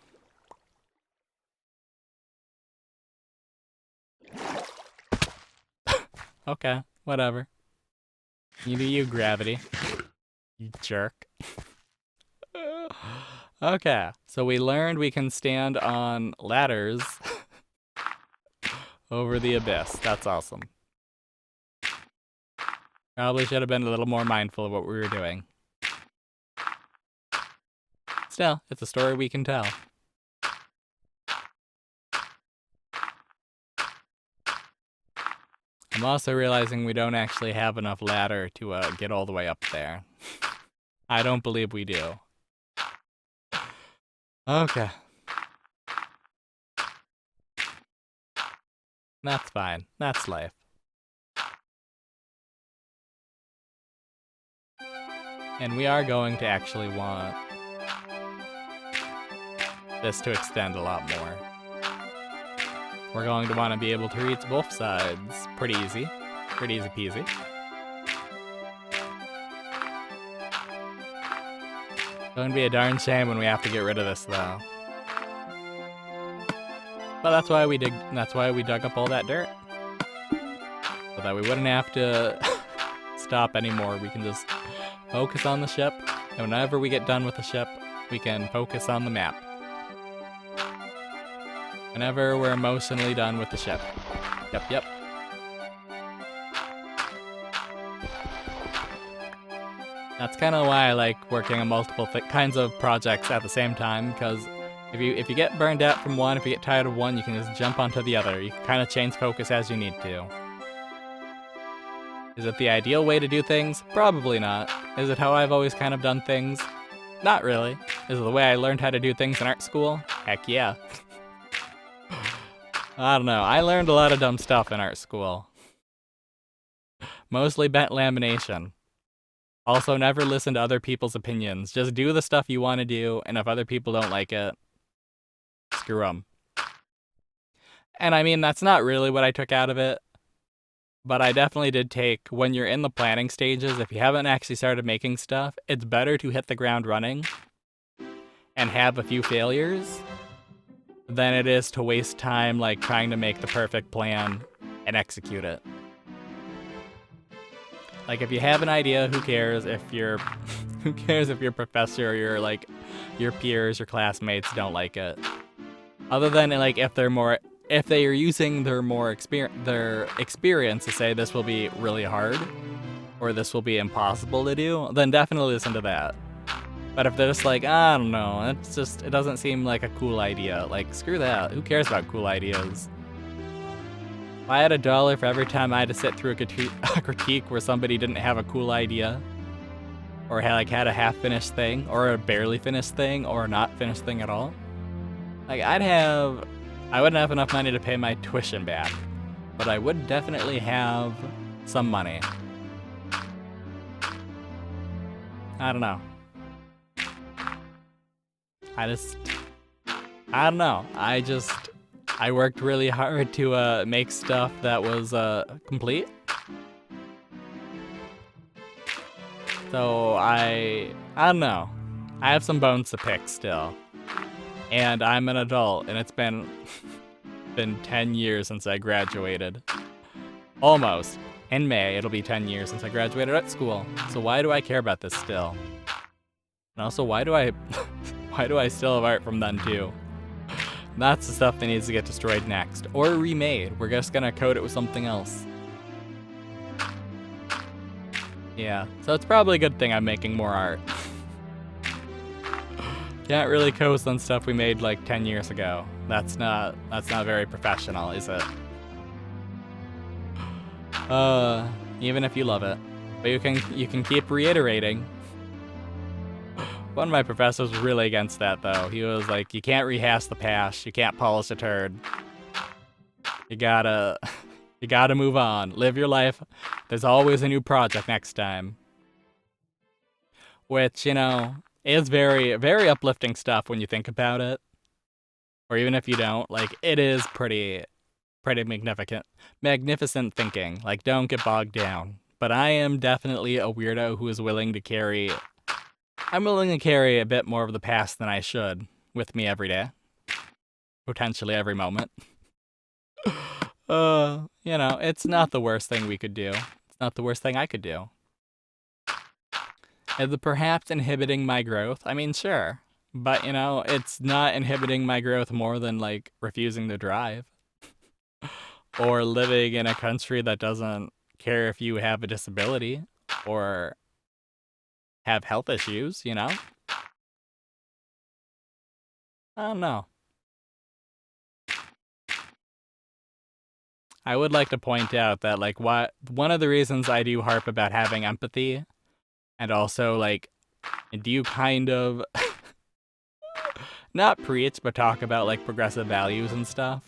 Okay, whatever. You do you, gravity. You jerk. Okay, so we learned we can stand on ladders over the abyss. That's awesome. Probably should have been a little more mindful of what we were doing. Still, it's a story we can tell. I'm also realizing we don't actually have enough ladder to get all the way up there. I don't believe we do. Okay. That's fine. That's life. And we are going to actually want this to extend a lot more. We're going to want to be able to reach both sides. Pretty easy. Pretty easy peasy. Going to be a darn shame when we have to get rid of this, though. But that's why we dug up all that dirt. So that we wouldn't have to stop anymore. We can just focus on the ship, and whenever we get done with the ship, we can focus on the map. Whenever we're emotionally done with the ship. Yep. That's kind of why I like working on multiple kinds of projects at the same time, because if you get burned out from one, if you get tired of one, you can just jump onto the other. You can kind of change focus as you need to. Is it the ideal way to do things? Probably not. Is it how I've always kind of done things? Not really. Is it the way I learned how to do things in art school? Heck yeah. I don't know. I learned a lot of dumb stuff in art school. Mostly bent lamination. Also, never listen to other people's opinions. Just do the stuff you want to do, and if other people don't like it, screw them. And I mean, that's not really what I took out of it. But I definitely did take, when you're in the planning stages, if you haven't actually started making stuff, it's better to hit the ground running and have a few failures than it is to waste time like trying to make the perfect plan and execute it. Like, if you have an idea, who cares if your professor or your peers or classmates don't like it? Other than like if they are using their experience to say this will be really hard or this will be impossible to do, then definitely listen to that. But if they're just like, I don't know, it doesn't seem like a cool idea. Like, screw that. Who cares about cool ideas? If I had $1 for every time I had to sit through a critique where somebody didn't have a cool idea, or had a half-finished thing, or a barely finished thing, or a not finished thing at all, like I wouldn't have enough money to pay my tuition back, but I would definitely have some money. I don't know. I don't know. I worked really hard to make stuff that was complete. So I don't know. I have some bones to pick still. And I'm an adult, and it's been 10 years since I graduated. Almost. In May, it'll be 10 years since I graduated art school. So why do I care about this still? And also, why do I still have art from then too? That's the stuff that needs to get destroyed next. Or remade. We're just gonna code it with something else. Yeah, so it's probably a good thing I'm making more art. Can't really coast on stuff we made like 10 years ago. That's not very professional, is it? Even if you love it. But you can keep reiterating. One of my professors was really against that though. He was like, you can't rehash the past, you can't polish a turd. You gotta move on. Live your life. There's always a new project next time. Which, you know, is very, very uplifting stuff when you think about it. Or even if you don't, like, it is pretty magnificent thinking. Like, don't get bogged down. But I am definitely a weirdo who is willing to carry... I'm willing to carry a bit more of the past than I should with me every day. Potentially every moment. You know, it's not the worst thing we could do. It's not the worst thing I could do. Is it perhaps inhibiting my growth? I mean, sure. But, you know, it's not inhibiting my growth more than, like, refusing to drive. Or living in a country that doesn't care if you have a disability. Or have health issues, you know? I don't know. I would like to point out that, like, one of the reasons I do harp about having empathy, and also, like, do kind of, not preach, but talk about, like, progressive values and stuff,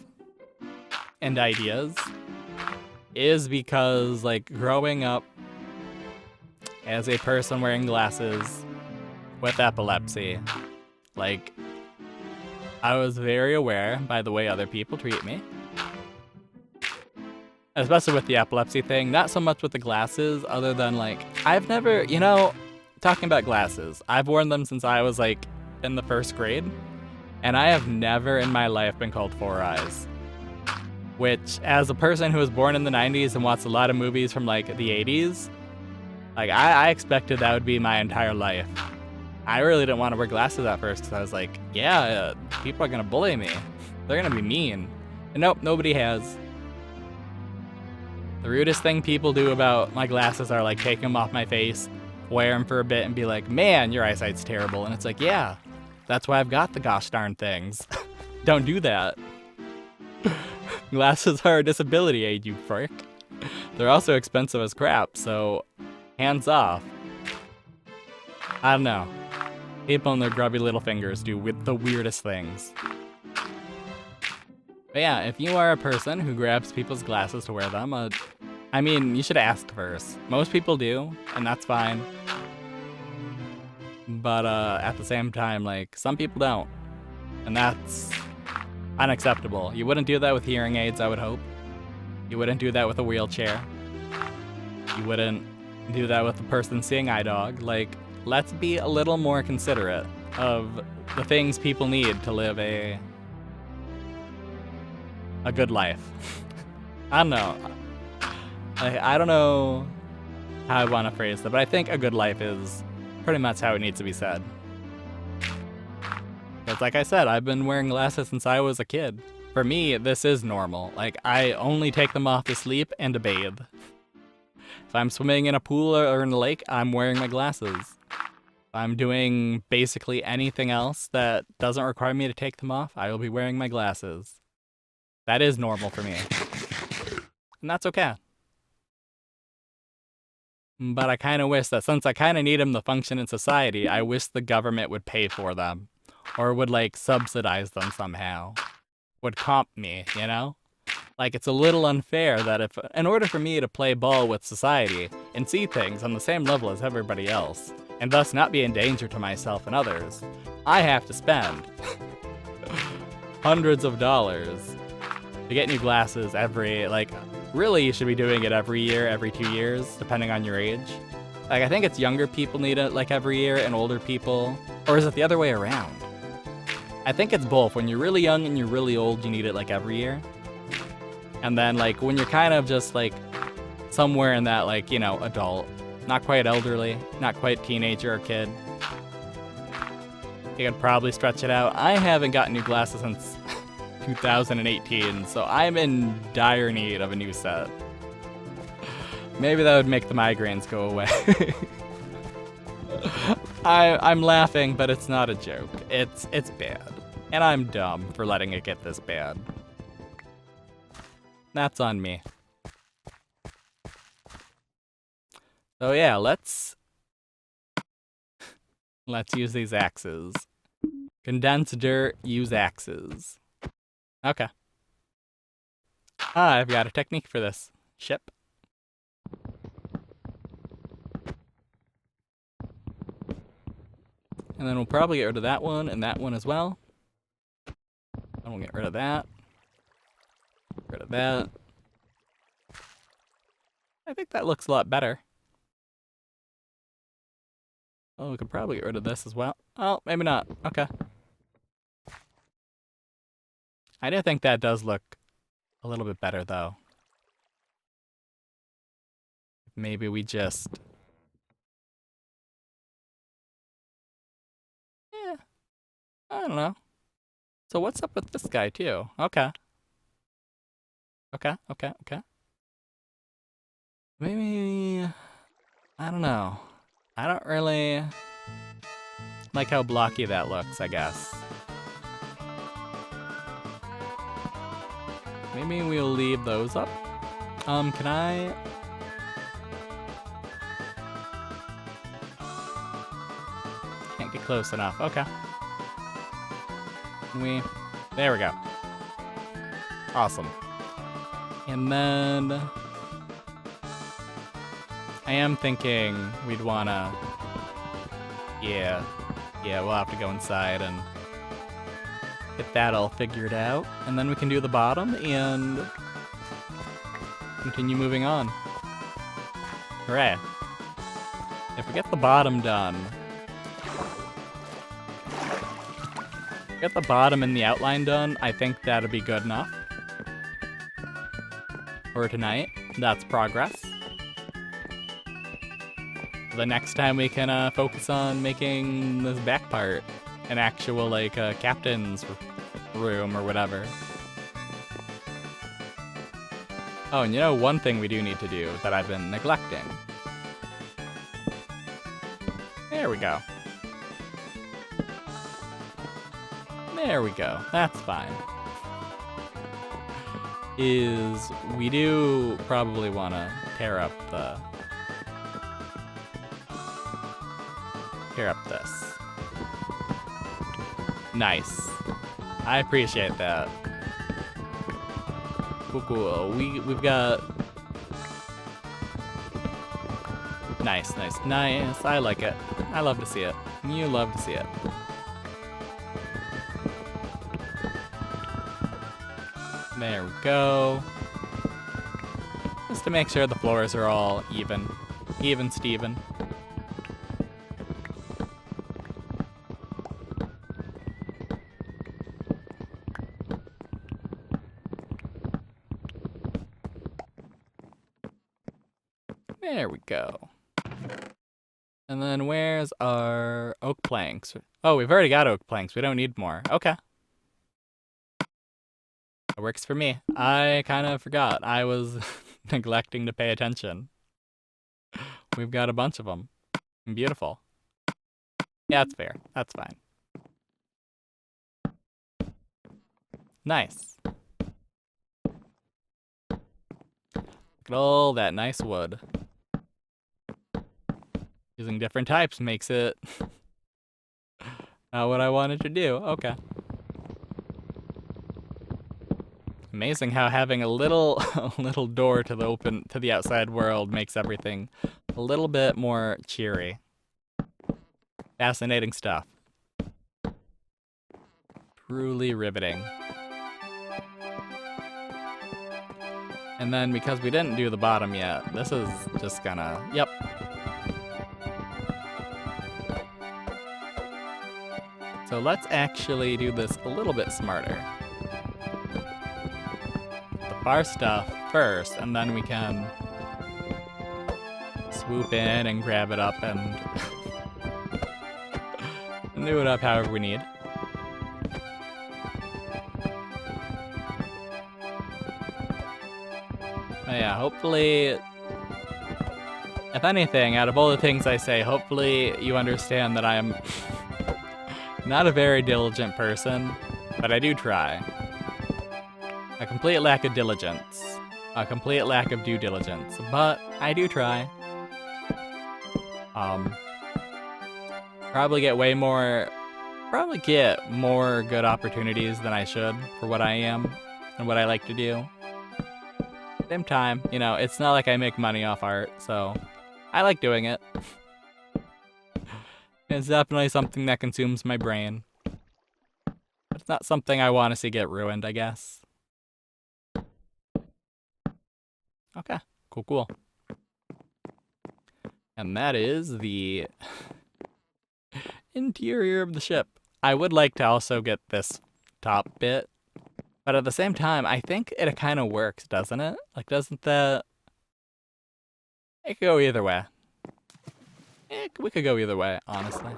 and ideas, is because, like, growing up as a person wearing glasses with epilepsy, like, I was very aware by the way other people treat me. Especially with the epilepsy thing, not so much with the glasses, other than, like, I've never, you know, talking about glasses, I've worn them since I was, like, in the 1st grade, and I have never in my life been called Four Eyes. Which, as a person who was born in the 90s and watched a lot of movies from, like, the 80s, like, I expected that would be my entire life. I really didn't want to wear glasses at first, because I was like, yeah, people are gonna bully me. They're gonna be mean. And nope, nobody has. The rudest thing people do about my glasses are, like, take them off my face, wear them for a bit, and be like, man, your eyesight's terrible. And it's like, yeah, that's why I've got the gosh darn things. Don't do that. Glasses are a disability aid, you frick. They're also expensive as crap, so hands off. I don't know. People and their grubby little fingers do with the weirdest things. But yeah, if you are a person who grabs people's glasses to wear them, I mean, you should ask first. Most people do, and that's fine. But at the same time, like, some people don't. And that's unacceptable. You wouldn't do that with hearing aids, I would hope. You wouldn't do that with a wheelchair. You wouldn't do that with a person seeing eye dog. Like, let's be a little more considerate of the things people need to live a good life. I don't know. I don't know how I want to phrase that, but I think a good life is pretty much how it needs to be said. Because like I said, I've been wearing glasses since I was a kid. For me, this is normal. Like, I only take them off to sleep and to bathe. If I'm swimming in a pool or in a lake, I'm wearing my glasses. If I'm doing basically anything else that doesn't require me to take them off, I will be wearing my glasses. That is normal for me. And that's okay. But I kind of wish that since I kind of need them to function in society, I wish the government would pay for them. Or would, like, subsidize them somehow. Would comp me, you know? Like, it's a little unfair that if, in order for me to play ball with society and see things on the same level as everybody else, and thus not be in danger to myself and others, I have to spend hundreds of dollars to get new glasses every, like, really you should be doing it every year, every 2 years, depending on your age. Like, I think it's younger people need it, like, every year, and older people, or is it the other way around? I think it's both. When you're really young and you're really old, you need it, like, every year. And then, like, when you're kind of just, like, somewhere in that, like, you know, adult. Not quite elderly, not quite teenager or kid. You could probably stretch it out. I haven't gotten new glasses since 2018, so I'm in dire need of a new set. Maybe that would make the migraines go away. I'm laughing, but it's not a joke. It's bad. And I'm dumb for letting it get this bad. That's on me. So yeah, let's use these axes. Condense dirt, use axes. Okay. I've got a technique for this. Ship. And then we'll probably get rid of that one and that one as well. And we'll get rid of that. Get rid of that. I think that looks a lot better. Oh, we could probably get rid of this as well. Oh, maybe not. Okay. I do think that does look a little bit better, though. Maybe we just... Yeah. I don't know. So what's up with this guy, too? Okay. Okay. Maybe... I don't know. I don't really like how blocky that looks, I guess. Maybe we'll leave those up. Can I... Can't get close enough. Okay. There we go. Awesome. And then... I am thinking we'd wanna... Yeah, we'll have to go inside and get that all figured out. And then we can do the bottom and continue moving on. Hooray. If we get the bottom done... Get the bottom and the outline done, I think that'll be good enough. For tonight. That's progress. The next time we can focus on making this back part an actual, like, captain's room or whatever. Oh, and you know one thing we do need to do that I've been neglecting. There we go. There we go. That's fine. Is we do probably want to tear up this. Nice. I appreciate that. Cool. We've got... Nice. I like it. I love to see it. You love to see it. There we go. Just to make sure the floors are all even. Even Steven. There we go. And then where's our oak planks? Oh, we've already got oak planks. We don't need more. Okay. It works for me. I kind of forgot. I was neglecting to pay attention. We've got a bunch of them. Beautiful. Yeah, that's fair. That's fine. Nice. Look at all that nice wood. Using different types makes it not what I wanted to do. Okay. Amazing how having a little door to the outside world makes everything a little bit more cheery. Fascinating stuff. Truly riveting. And then because we didn't do the bottom yet, this is just gonna, yep. So let's actually do this a little bit smarter. The far stuff first, and then we can swoop in and grab it up and do it up however we need. But yeah, hopefully, if anything, out of all the things I say, hopefully you understand that I'm not a very diligent person, but I do try. A complete lack of diligence. A complete lack of due diligence, but I do try. Probably get more good opportunities than I should for what I am and what I like to do. Same time, you know, it's not like I make money off art, so I like doing it. It's definitely something that consumes my brain. But it's not something I want to see get ruined, I guess. Okay, cool. And that is the interior of the ship. I would like to also get this top bit, but at the same time, I think it kind of works, doesn't it? Like, doesn't that... It could go either way. We could go either way, honestly.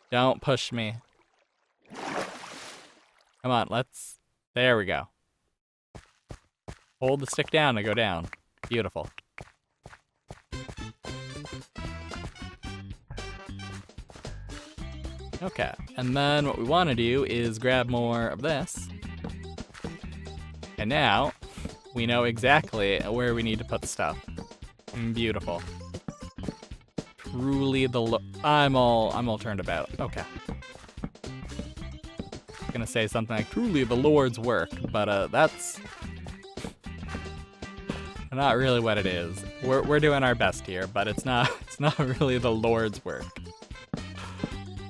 Don't push me. Come on, let's... There we go. Hold the stick down to go down. Beautiful. Okay, and then what we want to do is grab more of this. And now, we know exactly where we need to put stuff. Beautiful. Truly I'm all turned about. Okay. Gonna say something like truly the Lord's work, but that's not really what it is. We're doing our best here, but it's not really the Lord's work.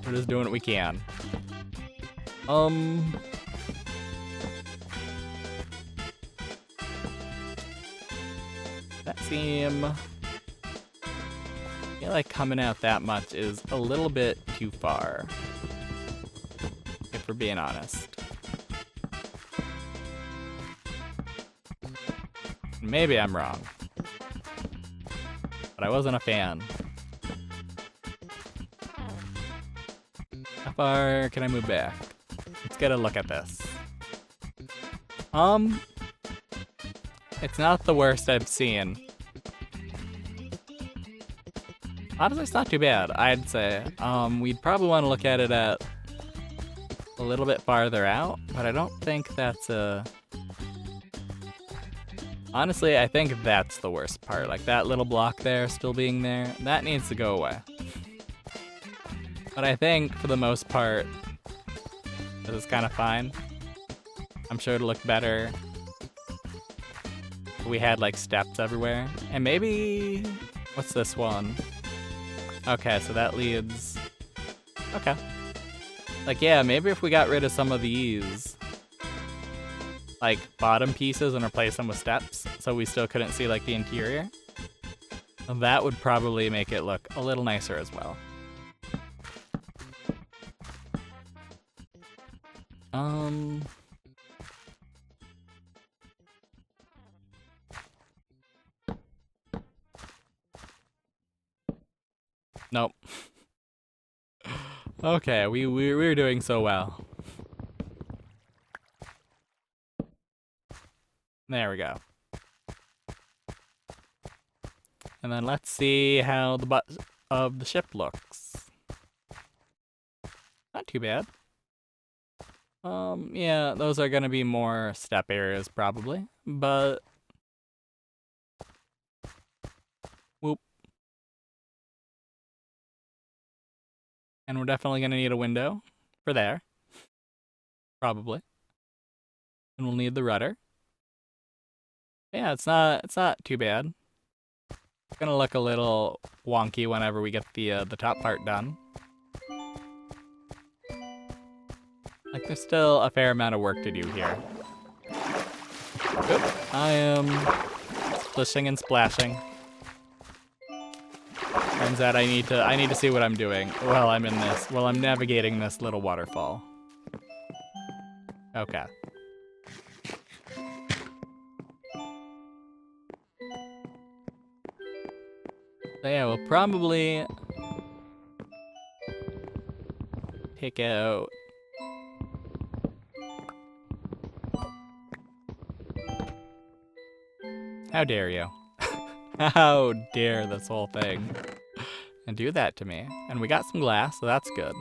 We're just doing what we can. That seem... I feel like coming out that much is a little bit too far. If we're being honest. Maybe I'm wrong. But I wasn't a fan. How far can I move back? Let's get a look at this. It's not the worst I've seen. Honestly, it's not too bad, I'd say. We'd probably want to look at it at a little bit farther out, but I don't think that's a... Honestly, I think that's the worst part. Like, that little block there still being there, that needs to go away. But I think, for the most part, this is kind of fine. I'm sure it'll look better if we had, like, steps everywhere. And maybe... What's this one? Okay, so that leads... Okay. Like, yeah, maybe if we got rid of some of these, like, bottom pieces and replace them with steps, so we still couldn't see, like, the interior, that would probably make it look a little nicer as well. Nope. Okay, we were doing so well. There we go. And then let's see how the butt of the ship looks. Not too bad. Yeah, those are gonna be more step areas probably, but... Whoop. And we're definitely gonna need a window for there. Probably. And we'll need the rudder. Yeah, it's not too bad. It's gonna look a little wonky whenever we get the top part done. Like, there's still a fair amount of work to do here. Oop, I am splishing and splashing. Turns out I need to see what I'm doing while I'm in this, while I'm navigating this little waterfall. Okay. So yeah, we'll probably take out... How dare you? How dare this whole thing and do that to me? And we got some glass, so that's good.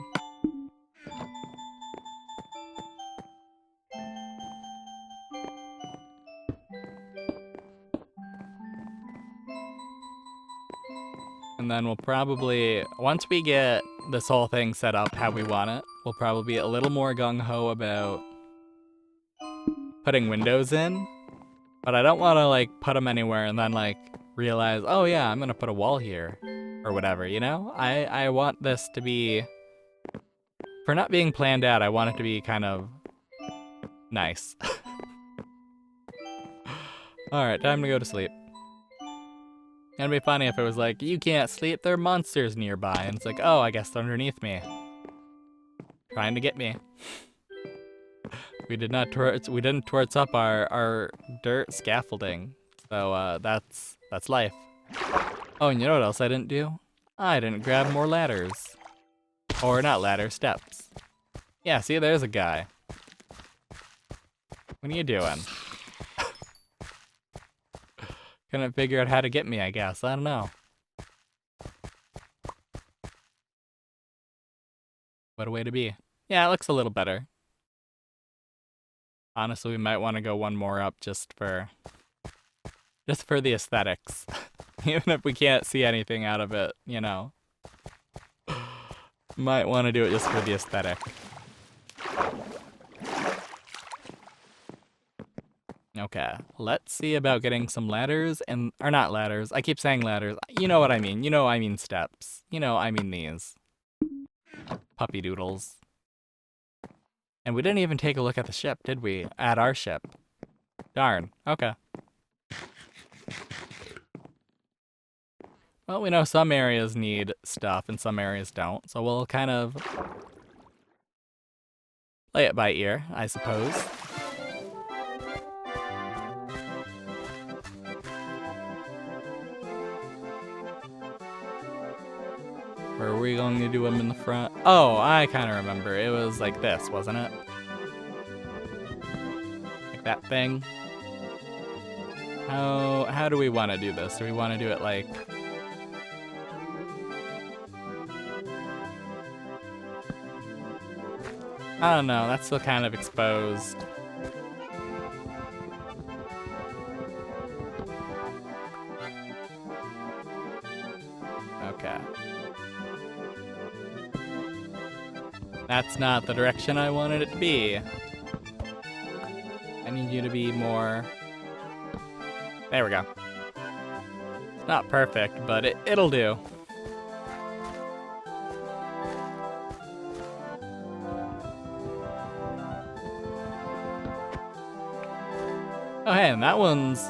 And then we'll probably, once we get this whole thing set up how we want it, we'll probably be a little more gung-ho about putting windows in. But I don't want to, like, put them anywhere and then, like, realize, oh yeah, I'm gonna put a wall here. Or whatever, you know? I want this to be... For not being planned out, I want it to be kind of... nice. Alright, time to go to sleep. It'd be funny if it was like, you can't sleep, there are monsters nearby. And it's like, oh, I guess they're underneath me. Trying to get me. We didn't torch up our dirt scaffolding. So that's life. Oh, and you know what else I didn't do? I didn't grab more ladders. Or not ladders, steps. Yeah, see, there's a guy. What are you doing? Couldn't figure out how to get me, I guess. I don't know. What a way to be. Yeah, it looks a little better. Honestly, we might want to go one more up just for the aesthetics. Even if we can't see anything out of it, you know. Might want to do it just for the aesthetic. Okay, let's see about getting some ladders and, or not ladders, I keep saying ladders. You know what I mean. You know I mean steps. You know I mean these. Puppy doodles. And we didn't even take a look at the ship, did we? At our ship. Darn, okay. Well, we know some areas need stuff and some areas don't, so we'll kind of play it by ear, I suppose. Or are we going to do them in the front? Oh, I kind of remember. It was like this, wasn't it? Like that thing. How do we want to do this? Do we want to do it like... I don't know, that's still kind of exposed. Okay. That's not the direction I wanted it to be. I need you to be more... There we go. It's not perfect, but it'll do. Oh hey, and that one's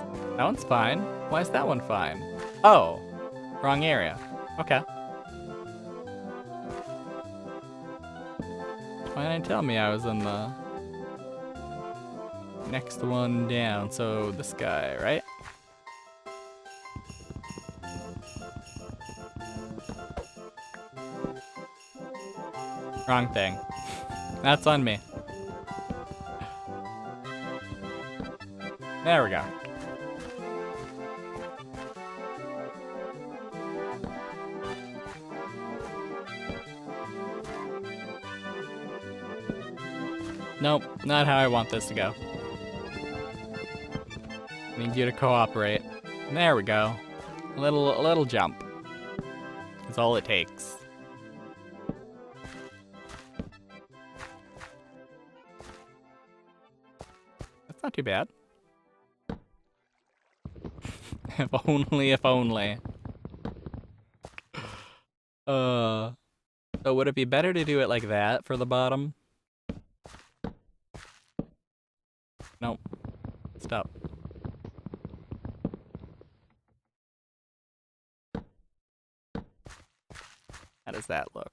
fine. Why is that one fine? Oh, wrong area. Okay. Why didn't you tell me I was in the next one down? So this guy, right? Wrong thing. That's on me. There we go. Nope, not how I want this to go. I need you to cooperate. There we go. A little jump. That's all it takes. That's not too bad. If only, if only. So would it be better to do it like that for the bottom? Nope. Stop. How does that look?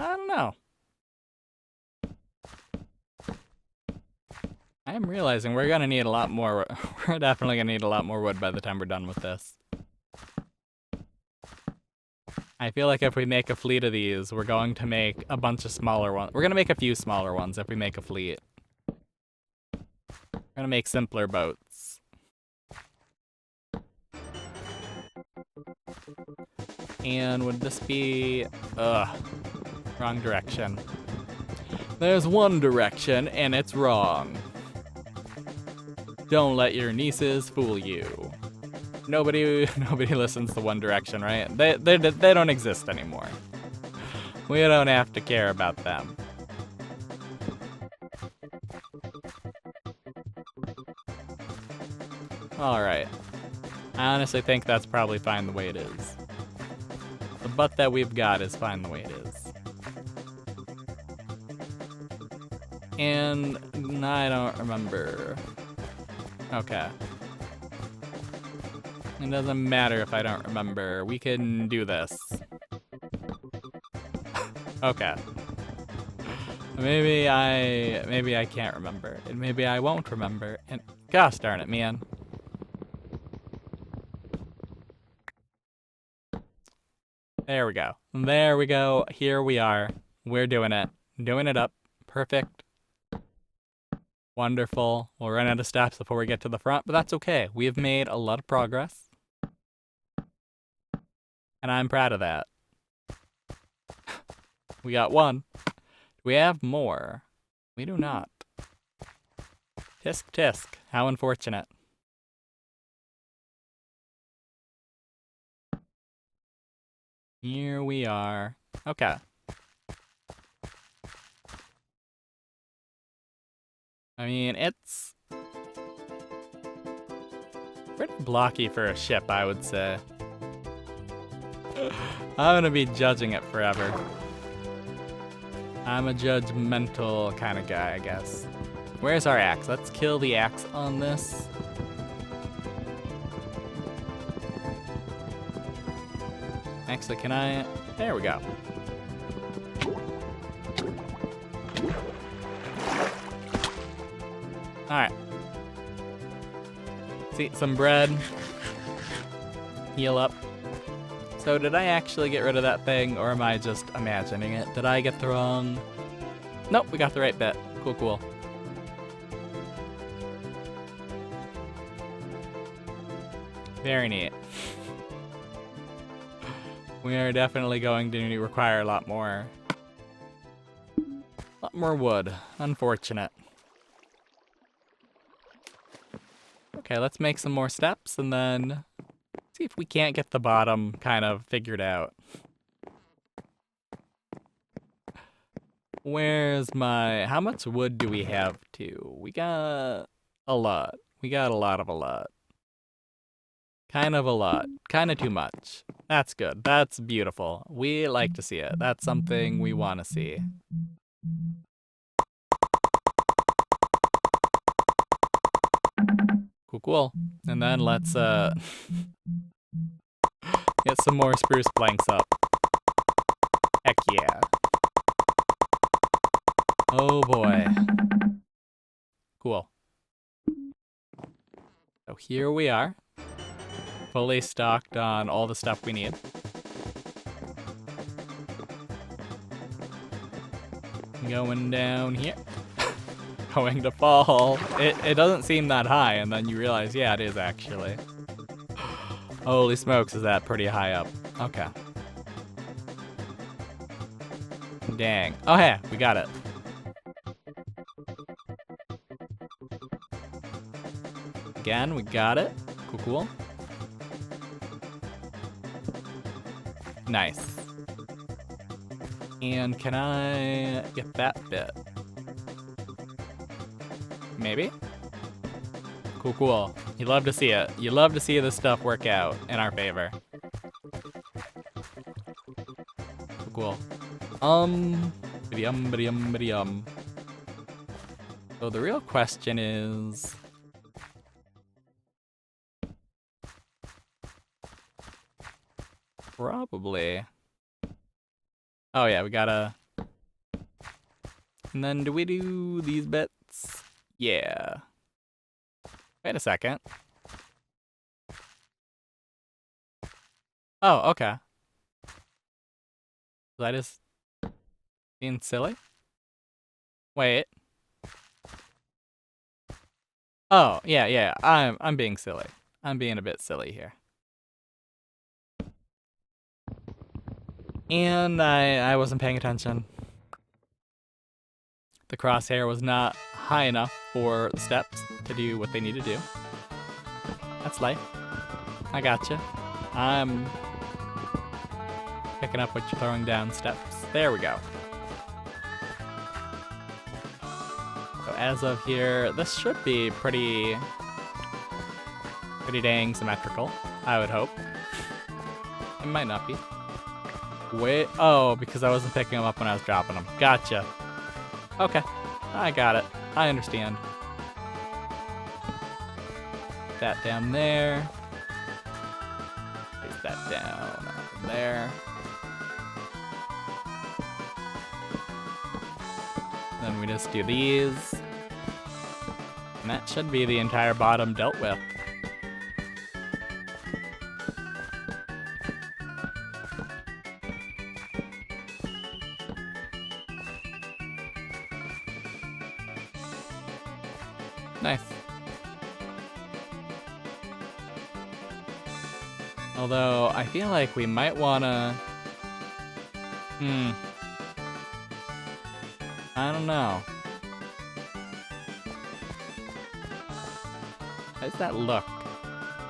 I don't know. I am realizing we're gonna need a lot more. We're definitely gonna need a lot more wood by the time we're done with this. I feel like if we make a fleet of these, we're going to make a bunch of smaller ones. We're gonna make a few smaller ones if we make a fleet. We're gonna make simpler boats. And would this be... wrong direction. There's one direction, and it's wrong. Don't let your nieces fool you. Nobody listens to One Direction, right? They don't exist anymore. We don't have to care about them. Alright. I honestly think that's probably fine the way it is. The butt that we've got is fine the way it is. And I don't remember. Okay. It doesn't matter if I don't remember. We can do this. Okay. Maybe I can't remember. And maybe I won't remember. And gosh darn it, man. There we go. There we go. Here we are. We're doing it. Doing it up. Perfect. Wonderful. We'll run out of steps before we get to the front, but that's okay. We have made a lot of progress. And I'm proud of that. We got one. Do we have more? We do not. Tisk tisk. How unfortunate. Here we are. Okay. I mean, it's pretty blocky for a ship, I would say. I'm gonna be judging it forever. I'm a judgmental kind of guy, I guess. Where's our axe? Let's kill the axe on this. Actually, can I? There we go. Alright. See, some bread. Heal up. So did I actually get rid of that thing, or am I just imagining it? Did I get the wrong... Nope, we got the right bit. Cool, cool. Very neat. We are definitely going to require a lot more wood. Unfortunate. Okay, let's make some more steps and then see if we can't get the bottom kind of figured out. Where's my... How much wood do we have to? We got a lot. We got a lot of a lot. Kind of a lot. Kind of too much. That's good. That's beautiful. We like to see it. That's something we want to see. Cool, cool. And then let's get some more spruce planks up. Heck yeah. Oh boy. Cool. So here we are. Fully stocked on all the stuff we need. Going down here. Going to fall. It doesn't seem that high, and then you realize, yeah, it is actually. Holy smokes, is that pretty high up. Okay. Dang. Oh, hey, we got it. Again, we got it. Cool, cool. Nice. And can I get that bit? Maybe? Cool, cool. You love to see it. You love to see this stuff work out in our favor. Cool, cool. Biddy-um. So the real question is... Probably. Oh yeah, we gotta... And then do we do these bits? Yeah. Wait a second. Oh, okay. Was I just being silly? Wait. Oh, yeah. I'm being silly. I'm being a bit silly here. And I wasn't paying attention. The crosshair was not high enough for the steps to do what they need to do. That's life. I gotcha. I'm picking up what you're throwing down steps. There we go. So as of here, this should be pretty dang symmetrical, I would hope. It might not be. Wait, oh, because I wasn't picking them up when I was dropping them. Gotcha. Okay, I got it. I understand. That down there. Place that down there. Then we just do these. And that should be the entire bottom dealt with. Nice. Although, I feel like we might wanna... I don't know. How does that look?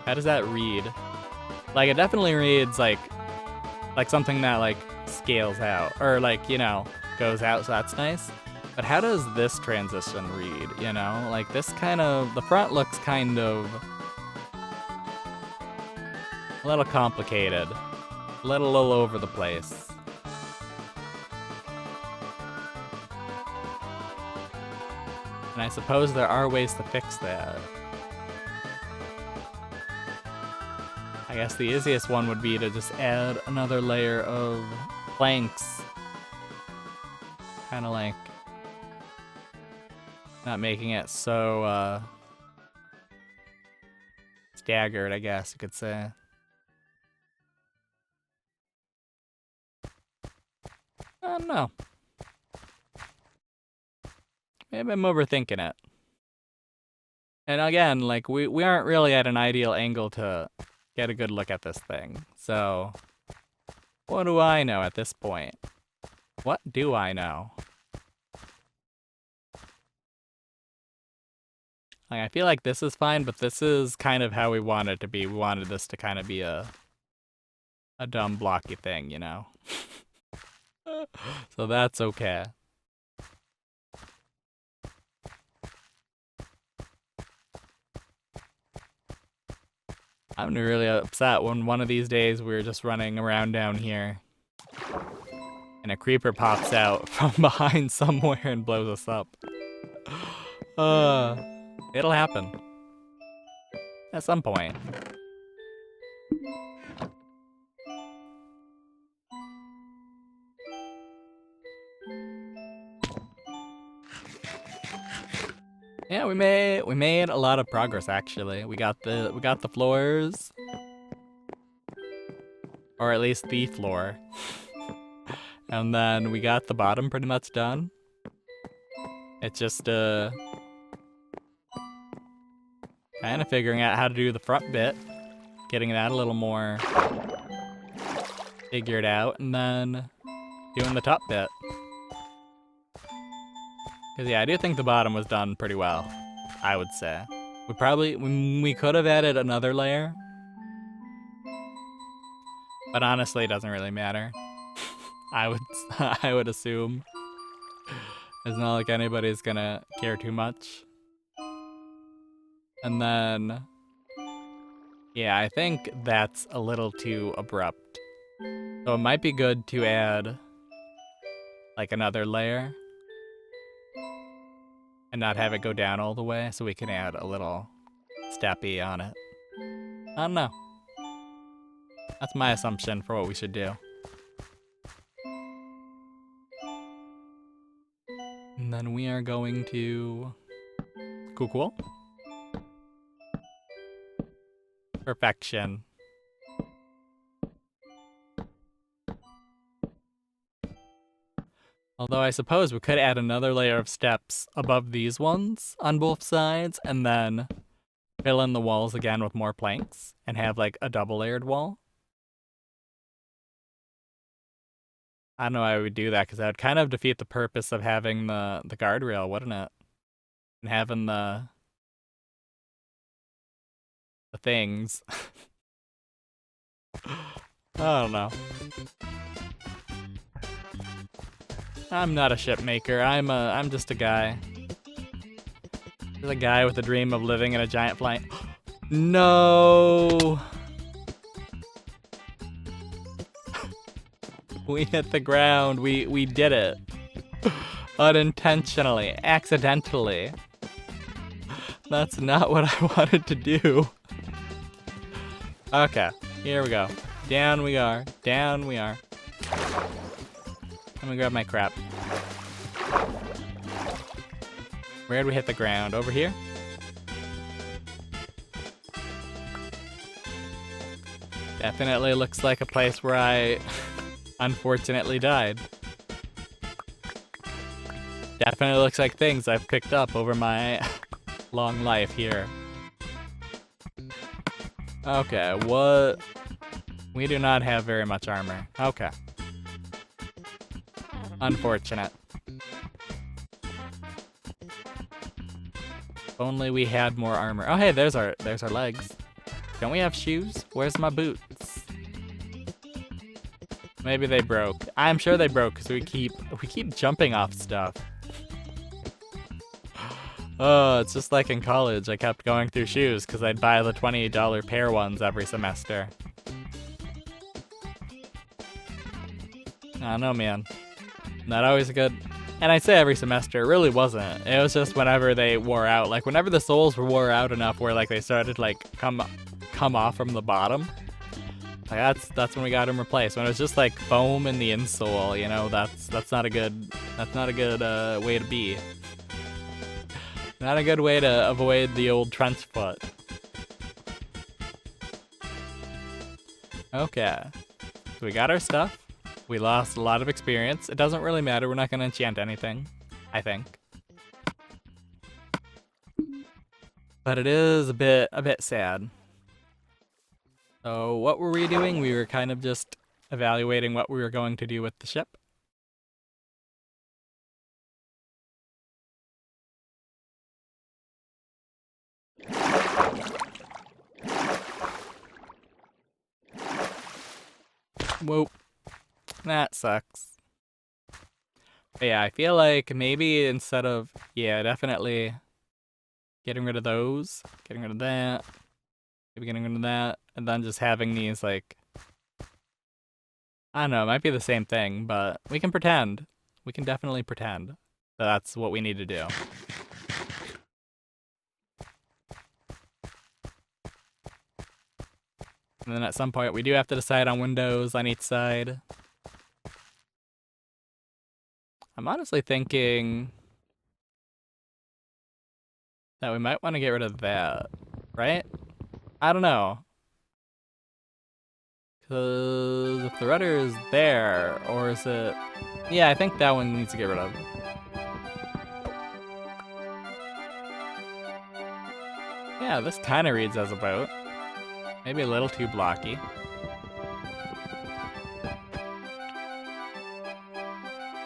How does that read? Like, it definitely reads like something that, like, scales out. Or, like, you know, goes out, so that's nice. But how does this transition read, you know? Like, this kind of... The front looks kind of... a little complicated. A little all over the place. And I suppose there are ways to fix that. I guess the easiest one would be to just add another layer of planks. Kind of like... not making it so, staggered, I guess you could say. I don't know. Maybe I'm overthinking it. And again, like, we aren't really at an ideal angle to get a good look at this thing. So, what do I know at this point? What do I know? Like, I feel like this is fine, but this is kind of how we want it to be. We wanted this to kind of be a dumb blocky thing, you know? So that's okay. I'm really upset when one of these days we're just running around down here and a creeper pops out from behind somewhere and blows us up. It'll happen. At some point. Yeah, we made a lot of progress actually. We got the floors. Or at least the floor. And then we got the bottom pretty much done. It's just kind of figuring out how to do the front bit. Getting that a little more figured out, and then doing the top bit. Because yeah, I do think the bottom was done pretty well, I would say. We could have added another layer. But honestly, it doesn't really matter. I would assume. It's not like anybody's gonna care too much. And then, yeah, I think that's a little too abrupt. So it might be good to add like another layer and not have it go down all the way, so we can add a little steppy on it. I don't know. That's my assumption for what we should do. And then we are going to Cool. Perfection. Although I suppose we could add another layer of steps above these ones on both sides and then fill in the walls again with more planks and have like a double layered wall. I don't know why I would do that because that would kind of defeat the purpose of having the guardrail, wouldn't it? And having the things. I don't know. I'm not a ship maker. I'm just a guy. Just a guy with a dream of living in a giant flying. No. We hit the ground. We did it. Unintentionally, accidentally. That's not what I wanted to do. Okay, here we go. Down we are. Down we are. Let me grab my crap. Where'd we hit the ground? Over here? Definitely looks like a place where I unfortunately died. Definitely looks like things I've picked up over my long life here. Okay, what? We do not have very much armor. Okay. Unfortunate. If only we had more armor. Oh hey, there's our legs. Don't we have shoes? Where's my boots? Maybe they broke. I'm sure they broke because we keep jumping off stuff. Oh, it's just like in college. I kept going through shoes because I'd buy the $20 pair ones every semester. I don't know, man. Not always good. And I'd say every semester, it really wasn't. It was just whenever they wore out. Like whenever the soles wore out enough where like they started to like come off from the bottom. Like that's when we got them replaced. When it was just like foam in the insole, you know, that's not a good way to be. Not a good way to avoid the old trench foot. Okay. So we got our stuff. We lost a lot of experience. It doesn't really matter. We're not going to enchant anything, I think. But it is a bit sad. So what were we doing? We were kind of just evaluating what we were going to do with the ship. Whoa. That sucks. But yeah, I feel like maybe instead of, yeah, definitely getting rid of those, getting rid of that, maybe getting rid of that, and then just having these like, I don't know, it might be the same thing, but we can pretend. We can definitely pretend that that's what we need to do. And then at some point we do have to decide on windows on each side. I'm honestly thinking that we might want to get rid of that, right? I don't know. Because if the rudder is there, or is it... Yeah, I think that one needs to get rid of. Yeah, this kind of reads as a boat. Maybe a little too blocky.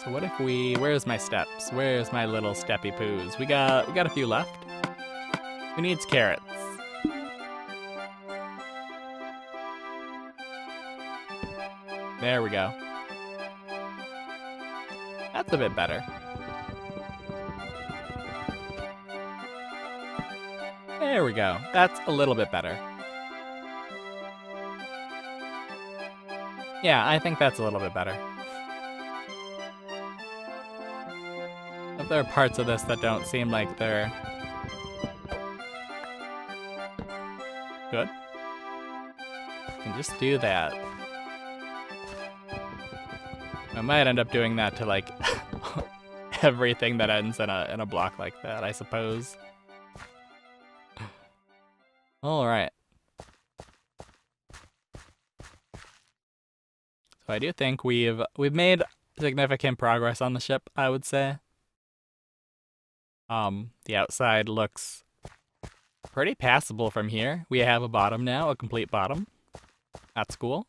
So what if we... Where's my steps? Where's my little steppy poos? We got a few left. Who needs carrots? There we go. That's a bit better. There we go. That's a little bit better. Yeah, I think that's a little bit better. If there are parts of this that don't seem like they're good, you can just do that. I might end up doing that to like everything that ends in a block like that, I suppose. All right. So I do think we've made significant progress on the ship, I would say. The outside looks pretty passable from here. We have a bottom now, a complete bottom. That's cool.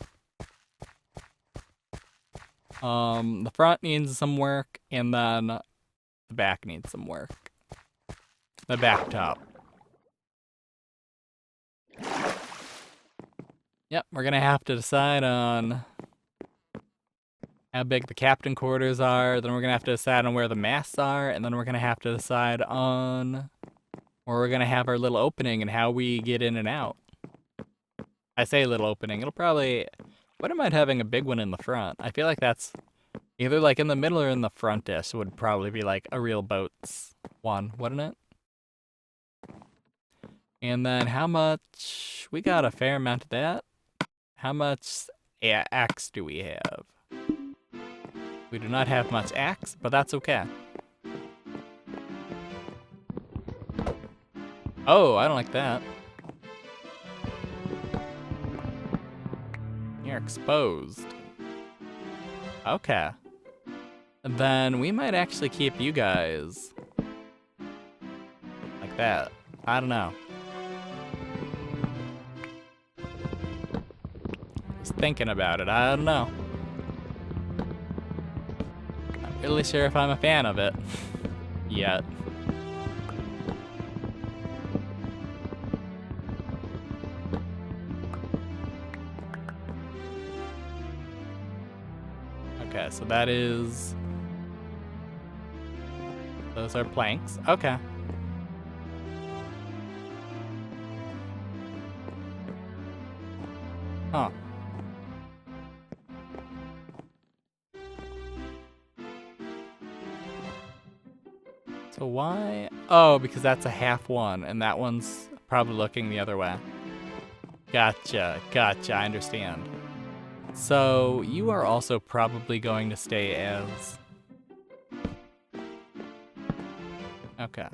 The front needs some work, and then the back needs some work. The back top. Yep, we're gonna have to decide on how big the captain quarters are, then we're gonna have to decide on where the masts are, and then we're gonna have to decide on where we're gonna have our little opening and how we get in and out. I say little opening, it'll probably, wouldn't mind having a big one in the front. I feel like that's either like in the middle or in the frontish would probably be like a real boat's one, wouldn't it? And then how much, we got a fair amount of that. How much axe do we have? We do not have much axe, but that's okay. Oh, I don't like that. You're exposed. Okay. Then we might actually keep you guys like that. I don't know. Just thinking about it, I don't know. Not really sure if I'm a fan of it yet. Okay, so that is... those are planks. Okay. Huh. So why? Oh, because that's a half one, and that one's probably looking the other way. Gotcha, gotcha, I understand. So you are also probably going to stay as... okay.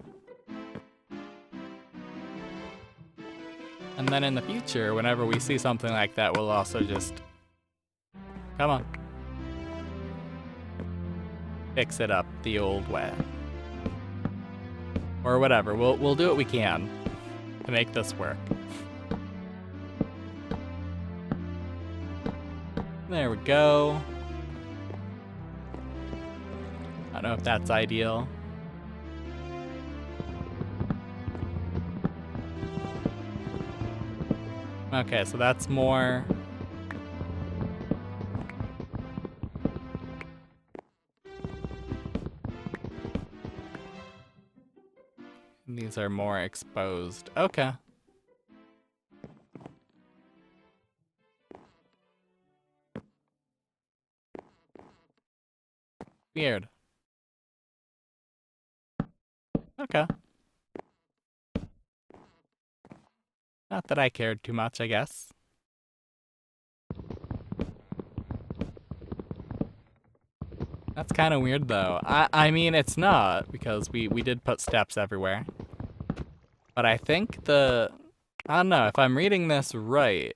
And then in the future, whenever we see something like that, we'll also just... come on. Fix it up the old way. Or whatever, we'll do what we can to make this work. There we go. I don't know if that's ideal. Okay, so that's more... these are more exposed. Okay. Weird. Okay. Not that I cared too much, I guess. That's kind of weird, though. I mean, it's not, because we did put steps everywhere. But I think I don't know, if I'm reading this right,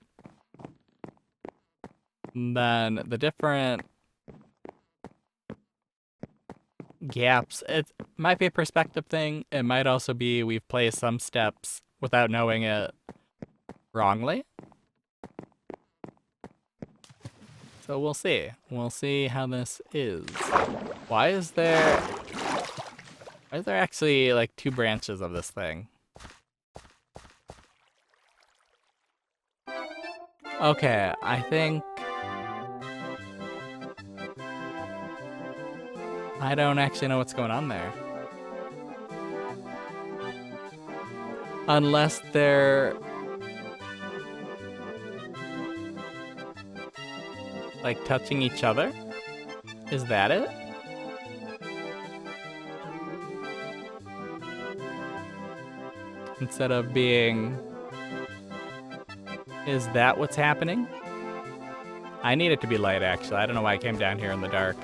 then the different gaps, it might be a perspective thing. It might also be we've placed some steps without knowing it wrongly. So we'll see. We'll see how this is. Why is there actually like two branches of this thing? Okay, I think I don't actually know what's going on there. Unless they're like touching each other? Is that it? Instead of being... is that what's happening? I need it to be light, actually. I don't know why I came down here in the dark.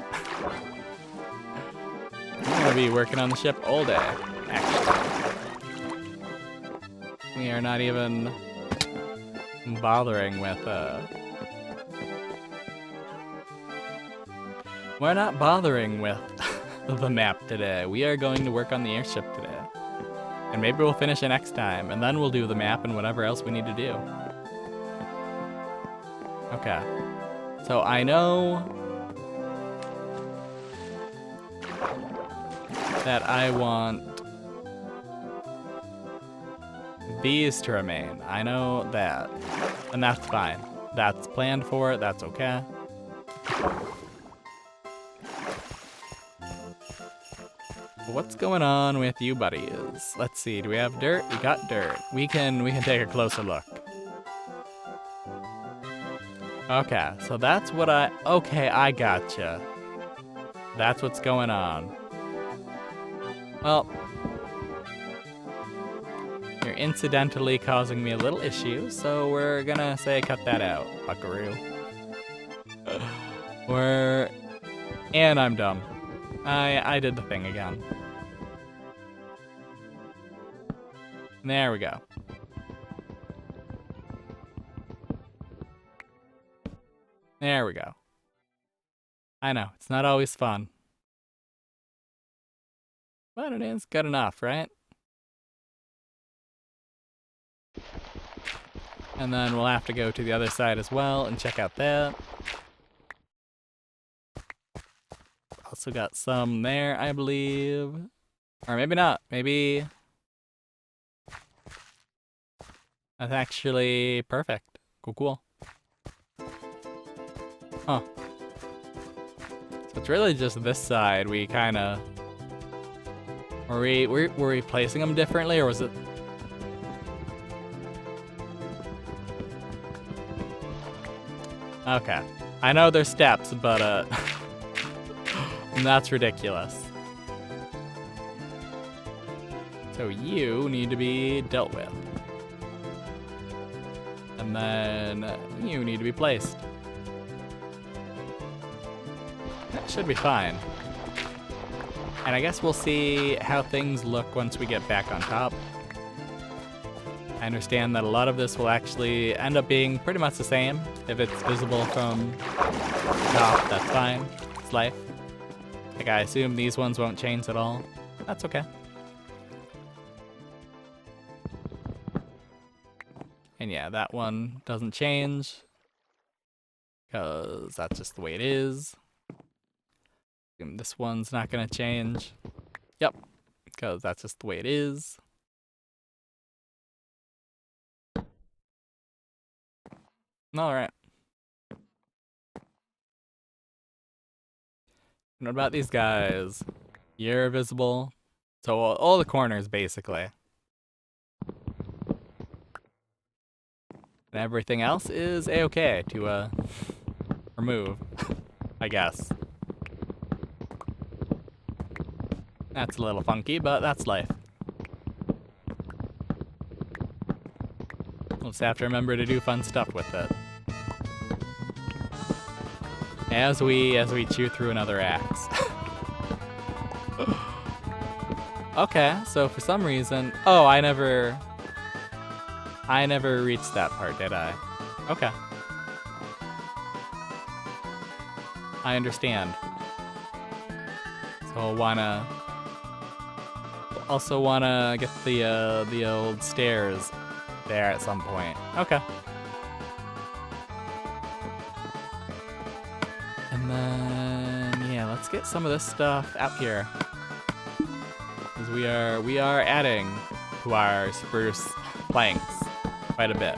I'm gonna be working on the ship all day, actually. We are not even bothering with, We're not bothering with the map today. We are going to work on the airship today. And maybe we'll finish it next time, and then we'll do the map and whatever else we need to do. Okay. So I know that I want these to remain. I know that. And that's fine. That's planned for, that's okay. What's going on with you buddies? Let's see, do we have dirt? We got dirt. We can take a closer look. Okay, so that's what okay, I gotcha. That's what's going on. Well, you're incidentally causing me a little issue, so we're gonna say cut that out, buckaroo. And I'm dumb. I did the thing again. There we go. There we go. I know, it's not always fun. But it is good enough, right? And then we'll have to go to the other side as well and check out that. Also got some there, I believe. Or maybe not. Maybe that's actually perfect. Cool. Huh. So it's really just this side we kind of... Were we placing them differently, or was it... Okay. I know there's steps, but that's ridiculous. So you need to be dealt with. And then you need to be placed. That should be fine. And I guess we'll see how things look once we get back on top. I understand that a lot of this will actually end up being pretty much the same. If it's visible from top, that's fine. It's life. Like, I assume these ones won't change at all. That's okay. And yeah, that one doesn't change, because that's just the way it is. And this one's not going to change. Yep, because that's just the way it is. Alright. What about these guys? You're visible. So all the corners, basically. And everything else is a-okay to remove, I guess. That's a little funky, but that's life. We'll just have to remember to do fun stuff with it. As we chew through another axe. Okay, so for some reason... Oh, I never reached that part, did I? Okay. I understand. So I'll also wanna get the old stairs there at some point. Okay. And then yeah, let's get some of this stuff out here. Because we are adding to our spruce planks quite a bit.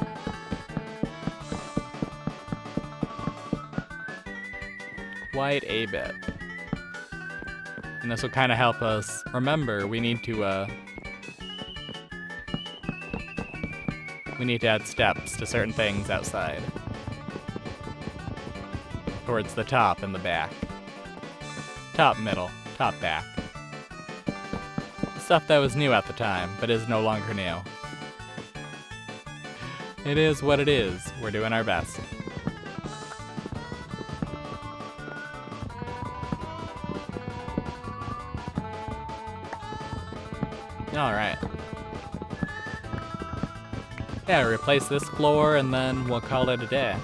Quite a bit. And this will kind of help us remember we need to add steps to certain things outside. Towards the top and the back. Top, middle, top, back. Stuff that was new at the time, but is no longer new. It is what it is. We're doing our best. Alright. Yeah, replace this floor and then we'll call it a day.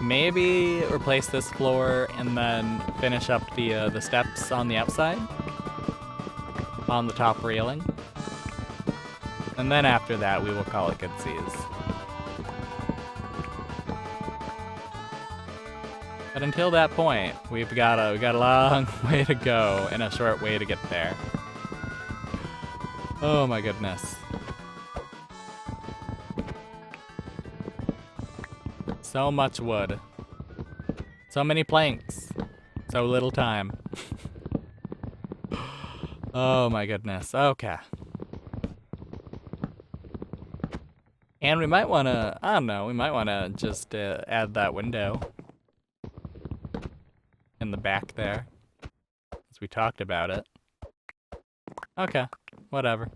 Maybe replace this floor and then finish up the steps on the outside, on the top railing. And then after that, we will call it good seas. But until that point, we got a long way to go and a short way to get there. Oh my goodness. So much wood. So many planks. So little time. Oh my goodness. Okay. And we might want to, I don't know, we might want to just add that window in the back there, as we talked about it. Okay, whatever.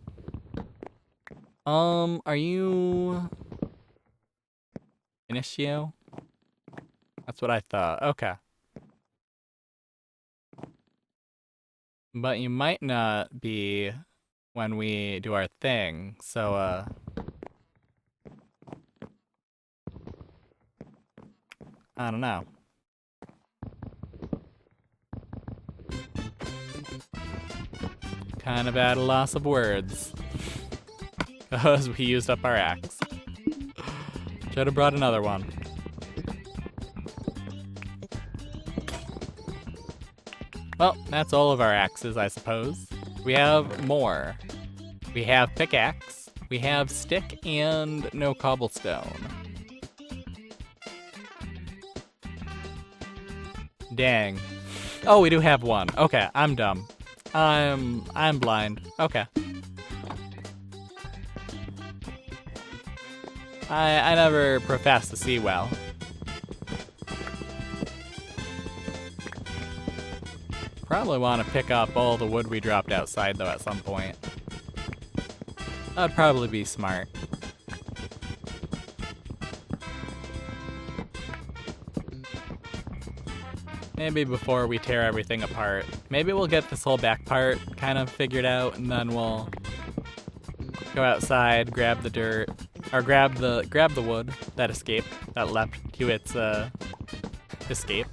Are you Initio? That's what I thought. Okay. But you might not be when we do our thing, so, I don't know. Kind of at a loss of words. Because we used up our axe. Should have brought another one. Well, that's all of our axes, I suppose. We have more. We have pickaxe. We have stick and no cobblestone. Dang. Oh, we do have one. Okay, I'm dumb. I'm blind. Okay. I never professed to see well. Probably want to pick up all the wood we dropped outside though at some point. That'd probably be smart. Maybe before we tear everything apart. Maybe we'll get this whole back part kind of figured out and then we'll go outside, grab the dirt, or grab the wood that escaped, that leapt to its escape.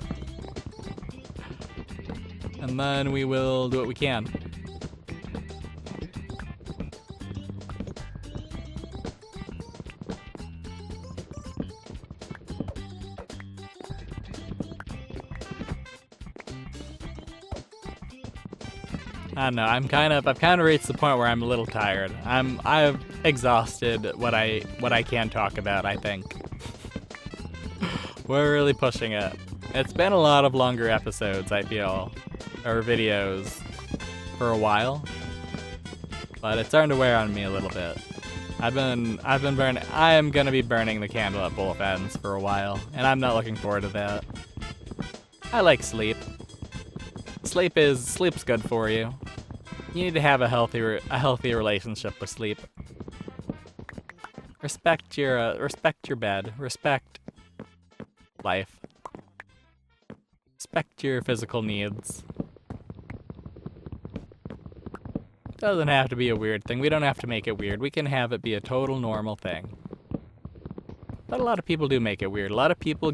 And then we will do what we can. I don't know. I've kind of reached the point where I'm a little tired. I've exhausted what I can talk about, I think. We're really pushing it. It's been a lot of longer episodes, I feel, or videos for a while. But it's starting to wear on me a little bit. I am gonna be burning the candle at both ends for a while, and I'm not looking forward to that. I like sleep. Sleep's good for you. You need to have a healthy relationship with sleep. Respect your bed. Respect life. Respect your physical needs. Doesn't have to be a weird thing. We don't have to make it weird. We can have it be a total normal thing. But a lot of people do make it weird. A lot of people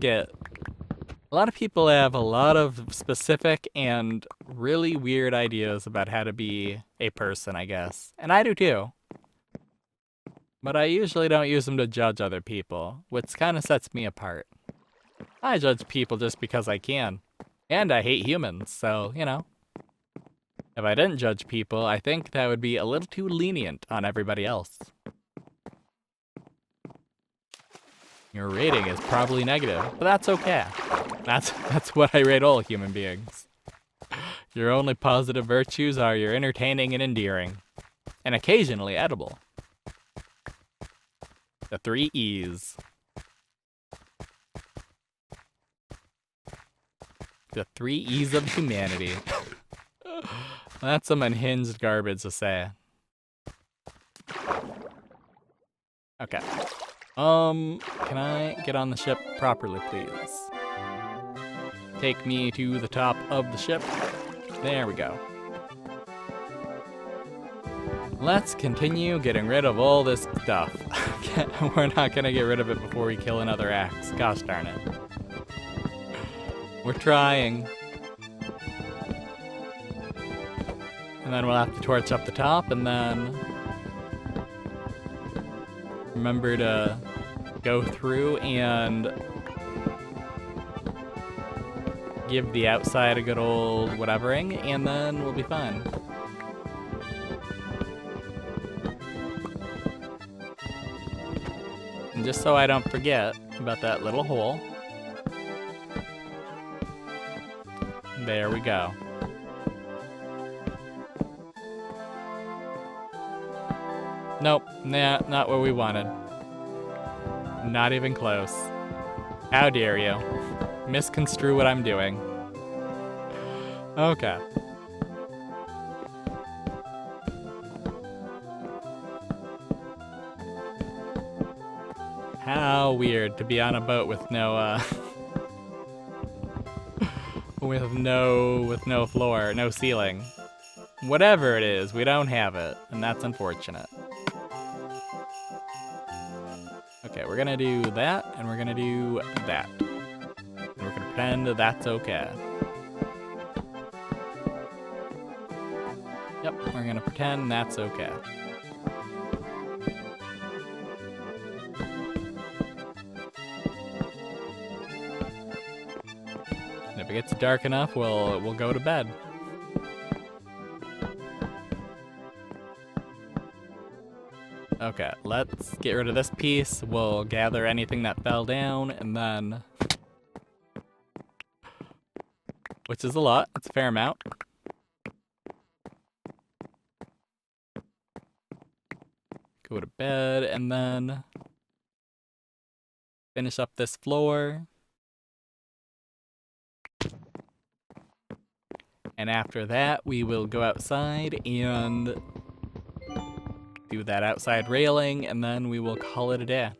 have a lot of specific and really weird ideas about how to be a person, I guess. And I do too. But I usually don't use them to judge other people, which kind of sets me apart. I judge people just because I can. And I hate humans, so, you know. If I didn't judge people, I think that would be a little too lenient on everybody else. Your rating is probably negative, but that's okay. That's what I rate all human beings. Your only positive virtues are you're entertaining and endearing, and occasionally edible. The 3 E's. The 3 E's of humanity. That's some unhinged garbage to say. Okay. Can I get on the ship properly, please? Take me to the top of the ship. There we go. Let's continue getting rid of all this stuff. We're not gonna get rid of it before we kill another axe. Gosh darn it. We're trying. And then we'll have to torch up the top, and then remember to go through and give the outside a good old whatevering, and then we'll be fine. And just so I don't forget about that little hole, there we go. Nope, nah, not what we wanted. Not even close. How dare you misconstrue what I'm doing. Okay. How weird to be on a boat with no with no floor, no ceiling. Whatever it is, we don't have it, and that's unfortunate. Okay, we're gonna do that, and we're gonna do that. And we're gonna pretend that that's okay. Yep, we're gonna pretend that's okay. And if it gets dark enough, we'll go to bed. Okay, let's get rid of this piece. We'll gather anything that fell down, and then... which is a lot. It's a fair amount. Go to bed, and then... finish up this floor. And after that, we will go outside and... do that outside railing, and then we will call it a day.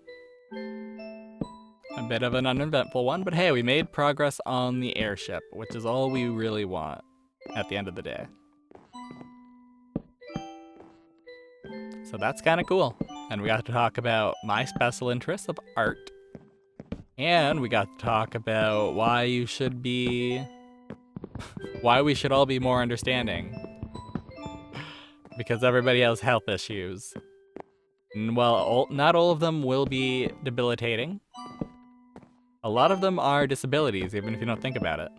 A bit of an uneventful one, but hey, we made progress on the airship, which is all we really want at the end of the day. So that's kind of cool. And we got to talk about my special interests of art. And we got to talk about why you should be... why we should all be more understanding. Because everybody has health issues. And well, not all of them will be debilitating. A lot of them are disabilities, even if you don't think about it.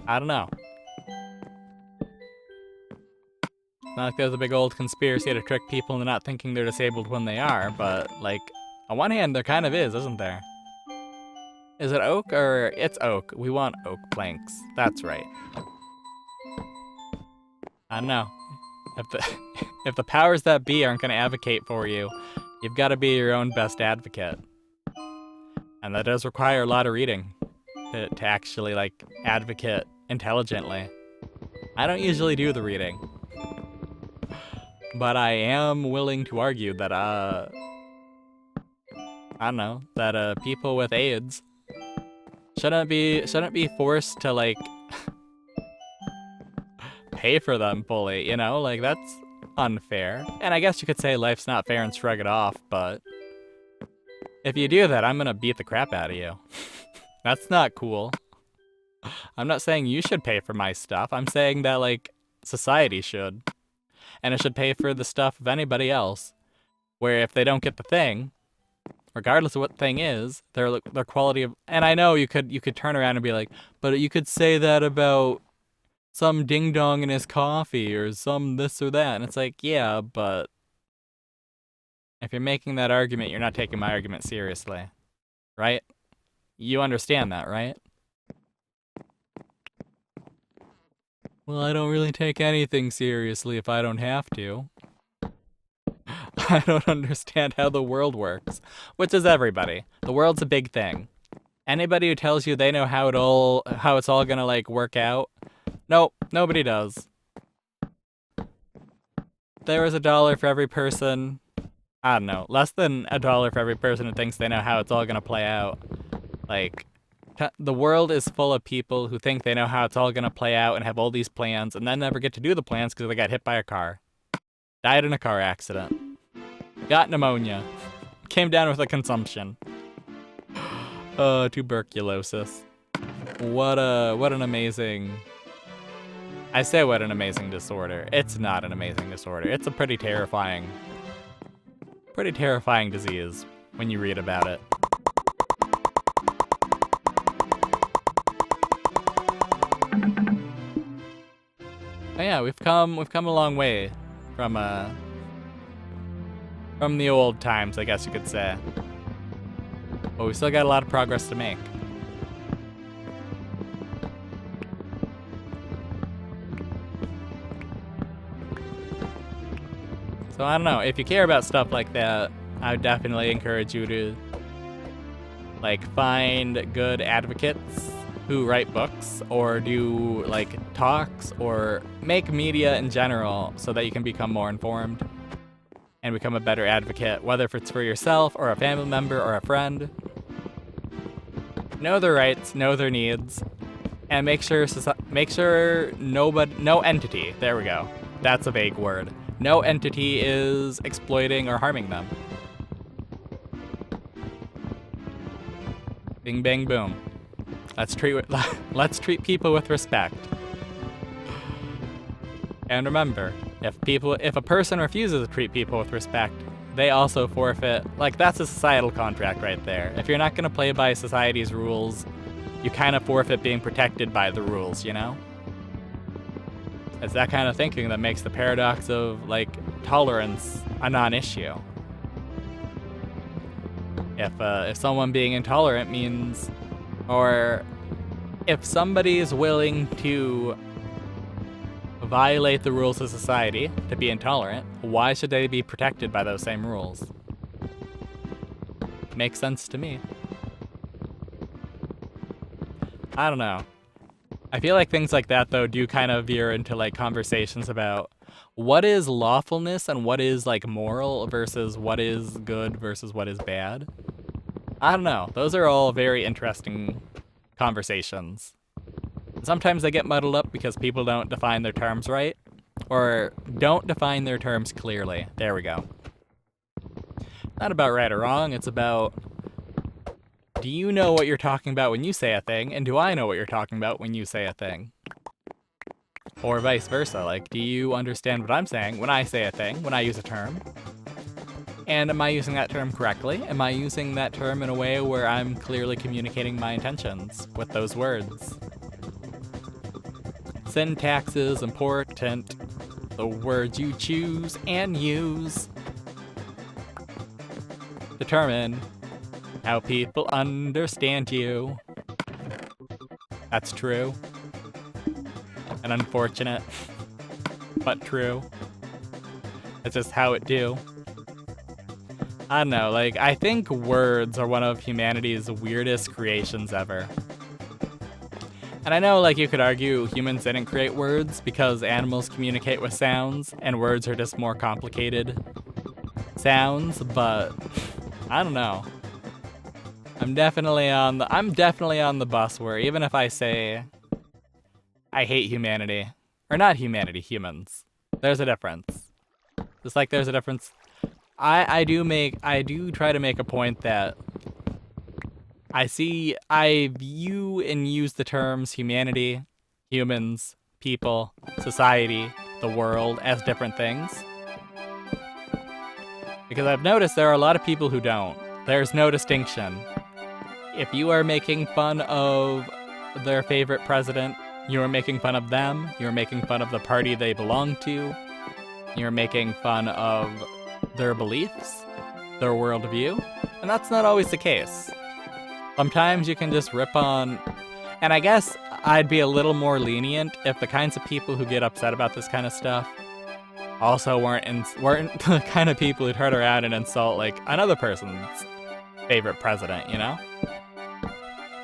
I don't know. It's not like there's a big old conspiracy to trick people into not thinking they're disabled when they are, but, like, on one hand, there kind of is, isn't there? Is it oak or... it's oak. We want oak planks. That's right. I don't know. If the powers that be aren't going to advocate for you, you've got to be your own best advocate. And that does require a lot of reading to actually, like, advocate intelligently. I don't usually do the reading. But I am willing to argue that, I don't know, that people with AIDS shouldn't be forced to, like, pay for them fully, you know? Like, that's unfair. And I guess you could say life's not fair and shrug it off, but if you do that, I'm gonna beat the crap out of you. That's not cool. I'm not saying you should pay for my stuff. I'm saying that, like, society should. And it should pay for the stuff of anybody else. Where if they don't get the thing, regardless of what the thing is, their quality of... and I know you could turn around and be like, but you could say that about some ding-dong in his coffee or some this or that. And it's like, yeah, but if you're making that argument, you're not taking my argument seriously. Right? You understand that, right? Well, I don't really take anything seriously if I don't have to. I don't understand how the world works. Which is everybody. The world's a big thing. Anybody who tells you they know how it's all gonna, like, work out, nope, nobody does. There is $1 for every person, I don't know, less than $1 for every person who thinks they know how it's all gonna play out. Like, the world is full of people who think they know how it's all gonna play out and have all these plans and then never get to do the plans because they got hit by a car. Died in a car accident. Got pneumonia. Came down with a consumption. Tuberculosis. What an amazing... I say what an amazing disorder. It's not an amazing disorder. It's a pretty terrifying disease when you read about it. But yeah, we've come a long way from the old times, I guess you could say. But we still got a lot of progress to make. So I don't know, if you care about stuff like that, I would definitely encourage you to like find good advocates who write books or do like talks or make media in general so that you can become more informed and become a better advocate, whether if it's for yourself or a family member or a friend. Know their rights, know their needs, and make sure no entity, there we go, that's a vague word, no entity is exploiting or harming them. Bing bang boom. Let's treat people with respect. And remember, if a person refuses to treat people with respect, they also forfeit. Like, that's a societal contract right there. If you're not gonna play by society's rules, you kind of forfeit being protected by the rules, you know? It's that kind of thinking that makes the paradox of, like, tolerance a non-issue. If someone being intolerant means, or if somebody is willing to violate the rules of society to be intolerant, why should they be protected by those same rules? Makes sense to me. I don't know. I feel like things like that, though, do kind of veer into, like, conversations about what is lawfulness and what is, like, moral versus what is good versus what is bad. I don't know. Those are all very interesting conversations. Sometimes they get muddled up because people don't define their terms right, or don't define their terms clearly. There we go. Not about right or wrong, it's about, do you know what you're talking about when you say a thing, and do I know what you're talking about when you say a thing? Or vice versa, like, do you understand what I'm saying when I say a thing, when I use a term? And am I using that term correctly? Am I using that term in a way where I'm clearly communicating my intentions with those words? Syntax is important. The words you choose and use determine how people understand you. That's true. And unfortunate, but true. It's just how it do. I don't know, like, I think words are one of humanity's weirdest creations ever. And I know, like, you could argue humans didn't create words because animals communicate with sounds, and words are just more complicated sounds, but I don't know. I'm definitely on the bus where even if I say I hate humanity, or not humanity, humans, there's a difference. Just like there's a difference. I do try to make a point that I view and use the terms humanity, humans, people, society, the world as different things. Because I've noticed there are a lot of people who don't. There's no distinction. If you are making fun of their favorite president, you are making fun of them, you're making fun of the party they belong to, you're making fun of their beliefs, their worldview, and that's not always the case. Sometimes you can just rip on, and I guess I'd be a little more lenient if the kinds of people who get upset about this kind of stuff also weren't the kind of people who turn around and insult, like, another person's favorite president, you know?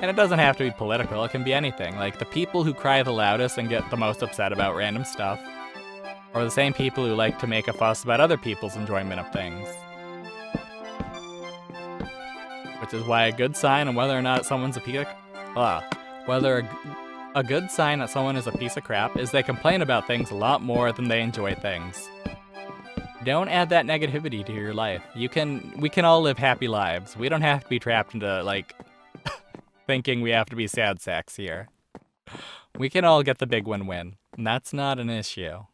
And it doesn't have to be political, it can be anything. Like, the people who cry the loudest and get the most upset about random stuff are the same people who like to make a fuss about other people's enjoyment of things. Which is why a good sign on whether or not someone's a piece of... a good sign that someone is a piece of crap is they complain about things a lot more than they enjoy things. Don't add that negativity to your life. We can all live happy lives. We don't have to be trapped into, like, thinking we have to be sad sacks here. We can all get the big win-win, and that's not an issue.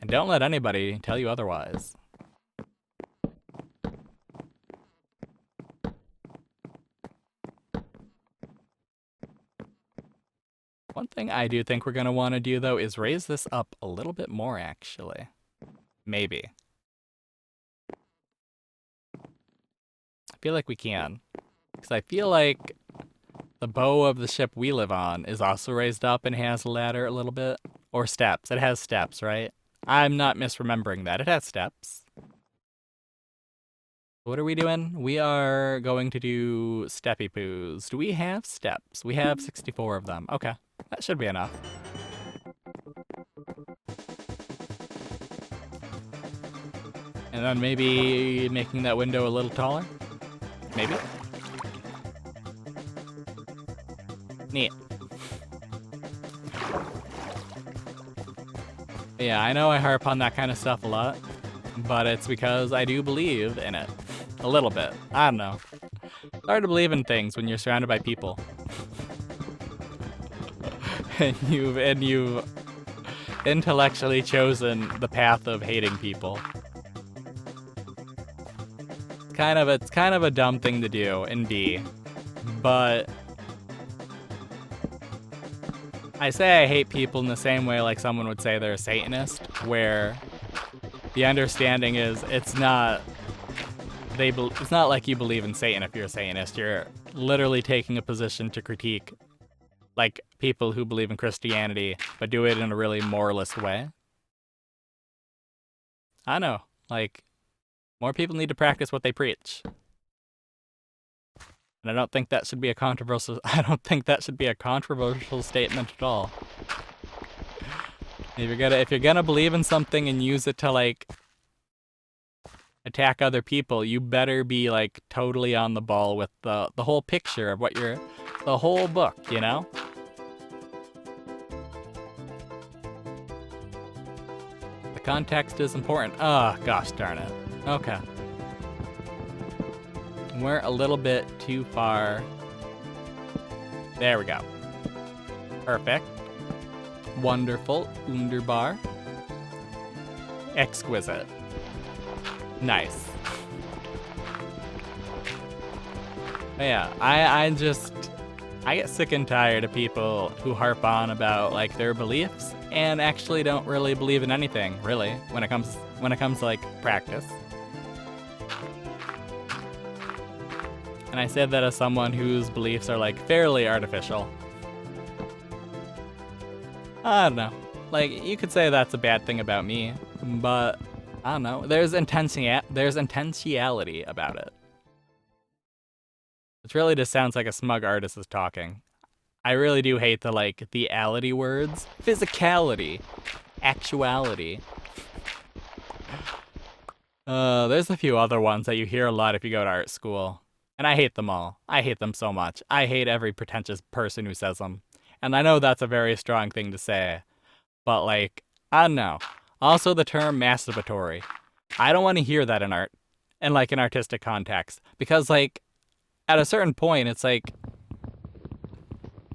And don't let anybody tell you otherwise. One thing I do think we're going to want to do, though, is raise this up a little bit more, actually. Maybe. I feel like we can. Because I feel like the bow of the ship we live on is also raised up and has a ladder a little bit. Or steps. It has steps, right? I'm not misremembering that. It has steps. What are we doing? We are going to do steppy poos. Do we have steps? We have 64 of them. Okay. That should be enough. And then maybe making that window a little taller? Maybe? Neat. Yeah, I know I harp on that kind of stuff a lot, but it's because I do believe in it. A little bit. I don't know. It's hard to believe in things when you're surrounded by people. and you've intellectually chosen the path of hating people. It's kind of a dumb thing to do in B, but I say I hate people in the same way like someone would say they're a Satanist, where the understanding is it's not like you believe in Satan if you're a Satanist. You're literally taking a position to critique like people who believe in Christianity, but do it in a really moralist way. I know, like, more people need to practice what they preach. And I don't think that should be a controversial statement at all. If you're gonna believe in something and use it to, like, attack other people, you better be, like, totally on the ball with the whole picture of what the whole book, you know? The context is important. Oh, gosh darn it. Okay. We're a little bit too far. There we go. Perfect. Wonderful. Wunderbar. Exquisite. Nice. But yeah, I get sick and tired of people who harp on about, like, their beliefs and actually don't really believe in anything, really, when it comes to, like, practice. And I say that as someone whose beliefs are, like, fairly artificial. I don't know. Like, you could say that's a bad thing about me, but I don't know. There's intentionality about it. It really just sounds like a smug artist is talking. I really do hate the ality words. Physicality. Actuality. There's a few other ones that you hear a lot if you go to art school. And I hate them all. I hate them so much. I hate every pretentious person who says them. And I know that's a very strong thing to say. But, like, I don't know. Also the term masturbatory. I don't want to hear that in art. In, like, an artistic context. Because, like, at a certain point, it's like,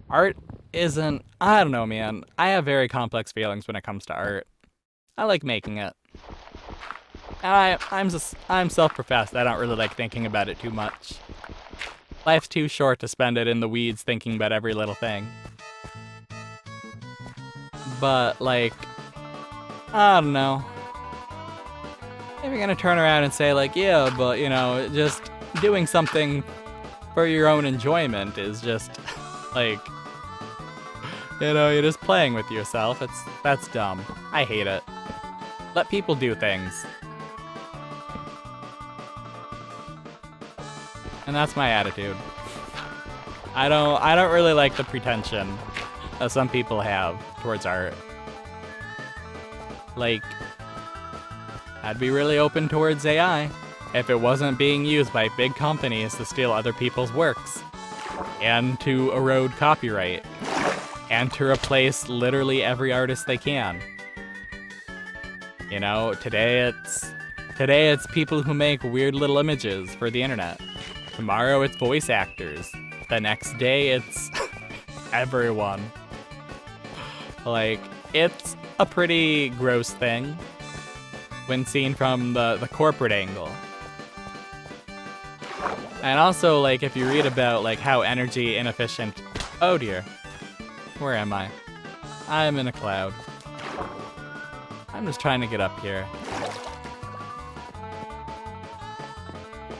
art isn't, I don't know, man. I have very complex feelings when it comes to art. I like making it. And I'm self-professed. I don't really like thinking about it too much. Life's too short to spend it in the weeds thinking about every little thing. But, like, I don't know. If you're gonna turn around and say, like, yeah, but, you know, just doing something for your own enjoyment is just, like, you know, you're just playing with yourself. That's dumb. I hate it. Let people do things. And that's my attitude. I don't really like the pretension that some people have towards art. Like, I'd be really open towards AI if it wasn't being used by big companies to steal other people's works, and to erode copyright, and to replace literally every artist they can. You know, today it's people who make weird little images for the internet. Tomorrow it's voice actors. The next day it's everyone. Like, it's a pretty gross thing when seen from the corporate angle. And also, like, if you read about, like, how energy inefficient... Oh dear. Where am I? I'm in a cloud. I'm just trying to get up here.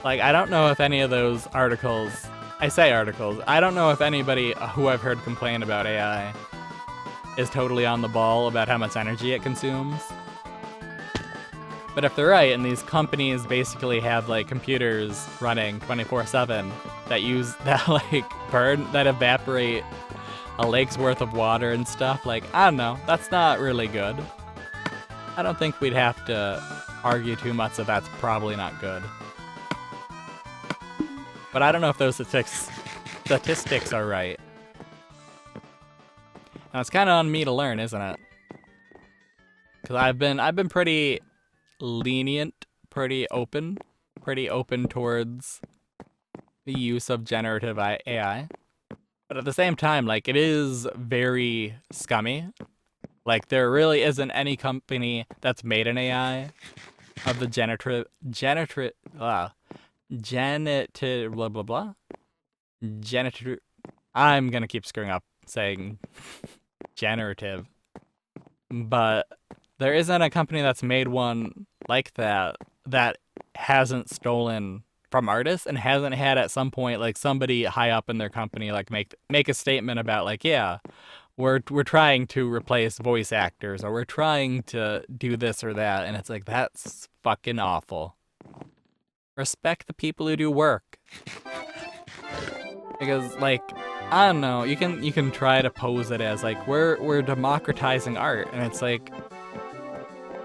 Like, I don't know if any of those articles... I say articles. I don't know if anybody who I've heard complain about AI is totally on the ball about how much energy it consumes. But if they're right, and these companies basically have, like, computers running 24/7 that evaporate a lake's worth of water and stuff, like, I don't know, that's not really good. I don't think we'd have to argue too much that that's probably not good. But I don't know if those statistics are right. Now, it's kind of on me to learn, isn't it? Because I've been pretty lenient, pretty open towards the use of generative AI. But at the same time, like, it is very scummy. Like, there really isn't any company that's made an AI of the genitive blah blah blah. Genitive. I'm gonna keep screwing up saying generative. But there isn't a company that's made one like that hasn't stolen from artists and hasn't had at some point, like, somebody high up in their company, like, make a statement about, like, yeah, we're trying to replace voice actors, or we're trying to do this or that, and it's like, that's fucking awful. Respect the people who do work. Because, like, I don't know, you can try to pose it as, like, we're democratizing art, and it's like,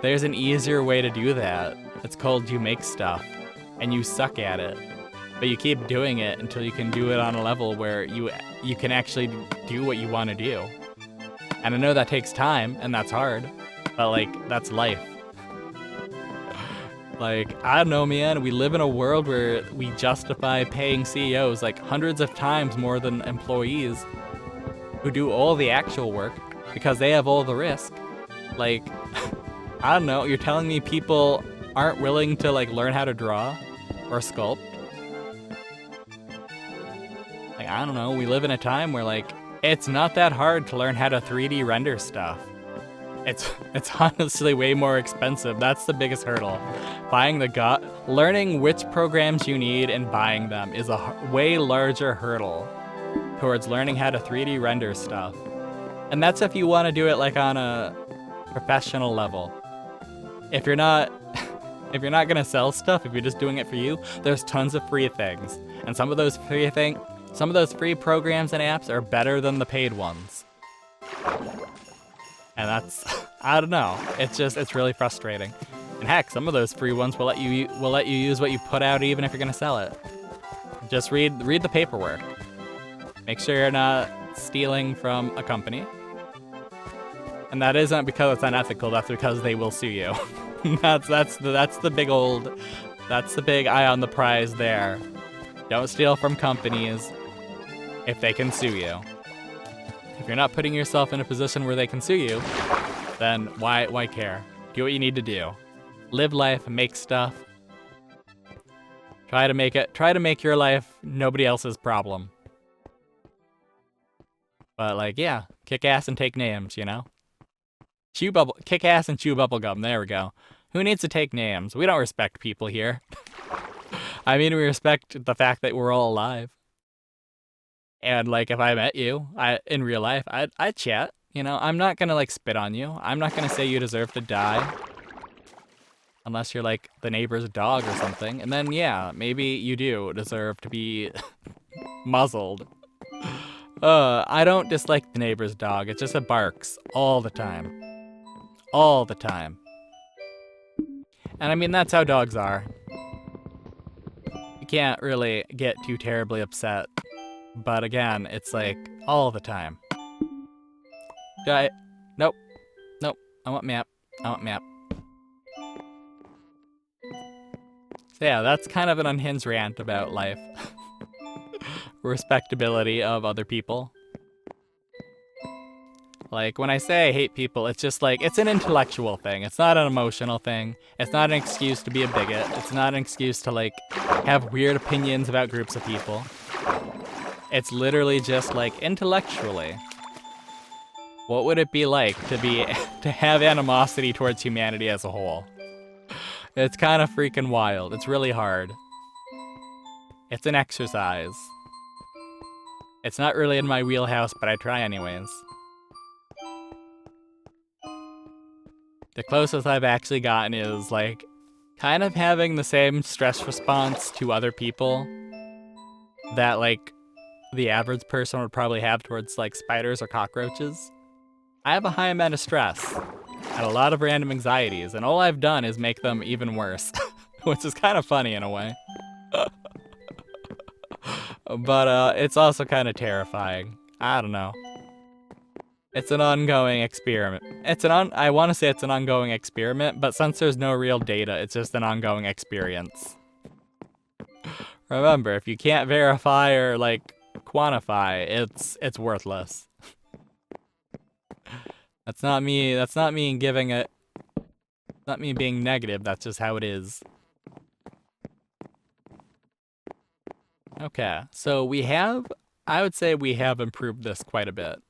there's an easier way to do that. It's called you make stuff, and you suck at it. But you keep doing it until you can do it on a level where you can actually do what you want to do. And I know that takes time, and that's hard, but, like, that's life. Like, I don't know, man, we live in a world where we justify paying CEOs, like, hundreds of times more than employees who do all the actual work because they have all the risk. Like, I don't know, you're telling me people aren't willing to, like, learn how to draw or sculpt? Like, I don't know, we live in a time where, like, it's not that hard to learn how to 3D render stuff. It's honestly way more expensive. That's the biggest hurdle. Learning which programs you need and buying them is a way larger hurdle towards learning how to 3D render stuff. And that's if you want to do it, like, on a professional level. If you're not gonna sell stuff, if you're just doing it for you, there's tons of free things. And some of those free programs and apps are better than the paid ones. And that's, I don't know. It's really frustrating. And heck, some of those free ones will let you use what you put out even if you're gonna sell it. Just read the paperwork. Make sure you're not stealing from a company. And that isn't because it's unethical, that's because they will sue you. that's the big eye on the prize there. Don't steal from companies if they can sue you. If you're not putting yourself in a position where they can sue you, then why care? Do what you need to do. Live life, make stuff. Try to make your life nobody else's problem. But, like, yeah, kick ass and take names, you know? Kick ass and chew bubblegum, there we go. Who needs to take names? We don't respect people here. I mean, we respect the fact that we're all alive. And, like, if I met you, in real life, I'd chat. You know, I'm not gonna, like, spit on you. I'm not gonna say you deserve to die. Unless you're, like, the neighbor's dog or something. And then, yeah, maybe you do deserve to be muzzled. I don't dislike the neighbor's dog. It's just it barks all the time. All the time. And, I mean, that's how dogs are. You can't really get too terribly upset. But again, it's like all the time. Nope. I want map. So yeah, that's kind of an unhinged rant about life. Respectability of other people. Like, when I say I hate people, it's just like, it's an intellectual thing. It's not an emotional thing. It's not an excuse to be a bigot. It's not an excuse to, like, have weird opinions about groups of people. It's literally just, like, intellectually. What would it be like to have animosity towards humanity as a whole? It's kind of freaking wild. It's really hard. It's an exercise. It's not really in my wheelhouse, but I try anyways. The closest I've actually gotten is, like, kind of having the same stress response to other people that, like, the average person would probably have towards, like, spiders or cockroaches. I have a high amount of stress and a lot of random anxieties, and all I've done is make them even worse, which is kind of funny in a way. But it's also kind of terrifying. I don't know. It's an ongoing experiment. I want to say it's an ongoing experiment, but since there's no real data, it's just an ongoing experience. Remember, if you can't verify or, like, quantify, it's worthless. That's not me giving it. Not me being negative, that's just how it is. Okay, so I would say we have improved this quite a bit.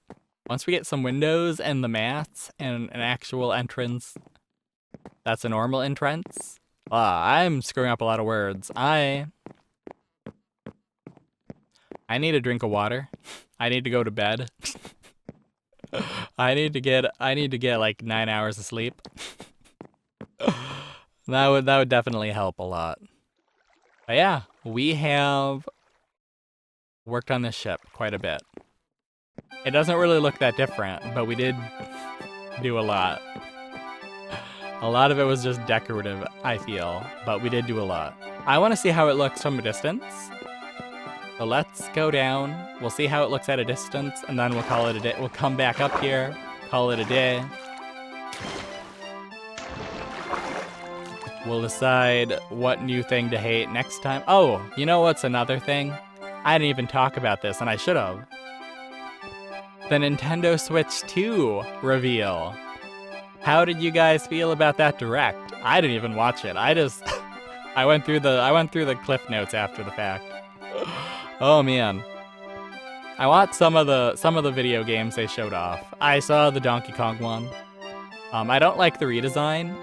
Once we get some windows and the mats and an actual entrance, that's a normal entrance. I'm screwing up a lot of words. I need a drink of water. I need to go to bed. I need to get like 9 hours of sleep. That would definitely help a lot. But yeah, we have worked on this ship quite a bit. It doesn't really look that different, but we did do a lot. A lot of it was just decorative, I feel, but we did do a lot. I want to see how it looks from a distance. So let's go down. We'll see how it looks at a distance, and then we'll call it a day. We'll come back up here, call it a day. We'll decide what new thing to hate next time. Oh, you know what's another thing? I didn't even talk about this, and I should have. The Nintendo Switch 2 reveal. How did you guys feel about that direct? I didn't even watch it. I went through the cliff notes after the fact. Oh man. I watched some of the video games they showed off. I saw the Donkey Kong one. I don't like the redesign,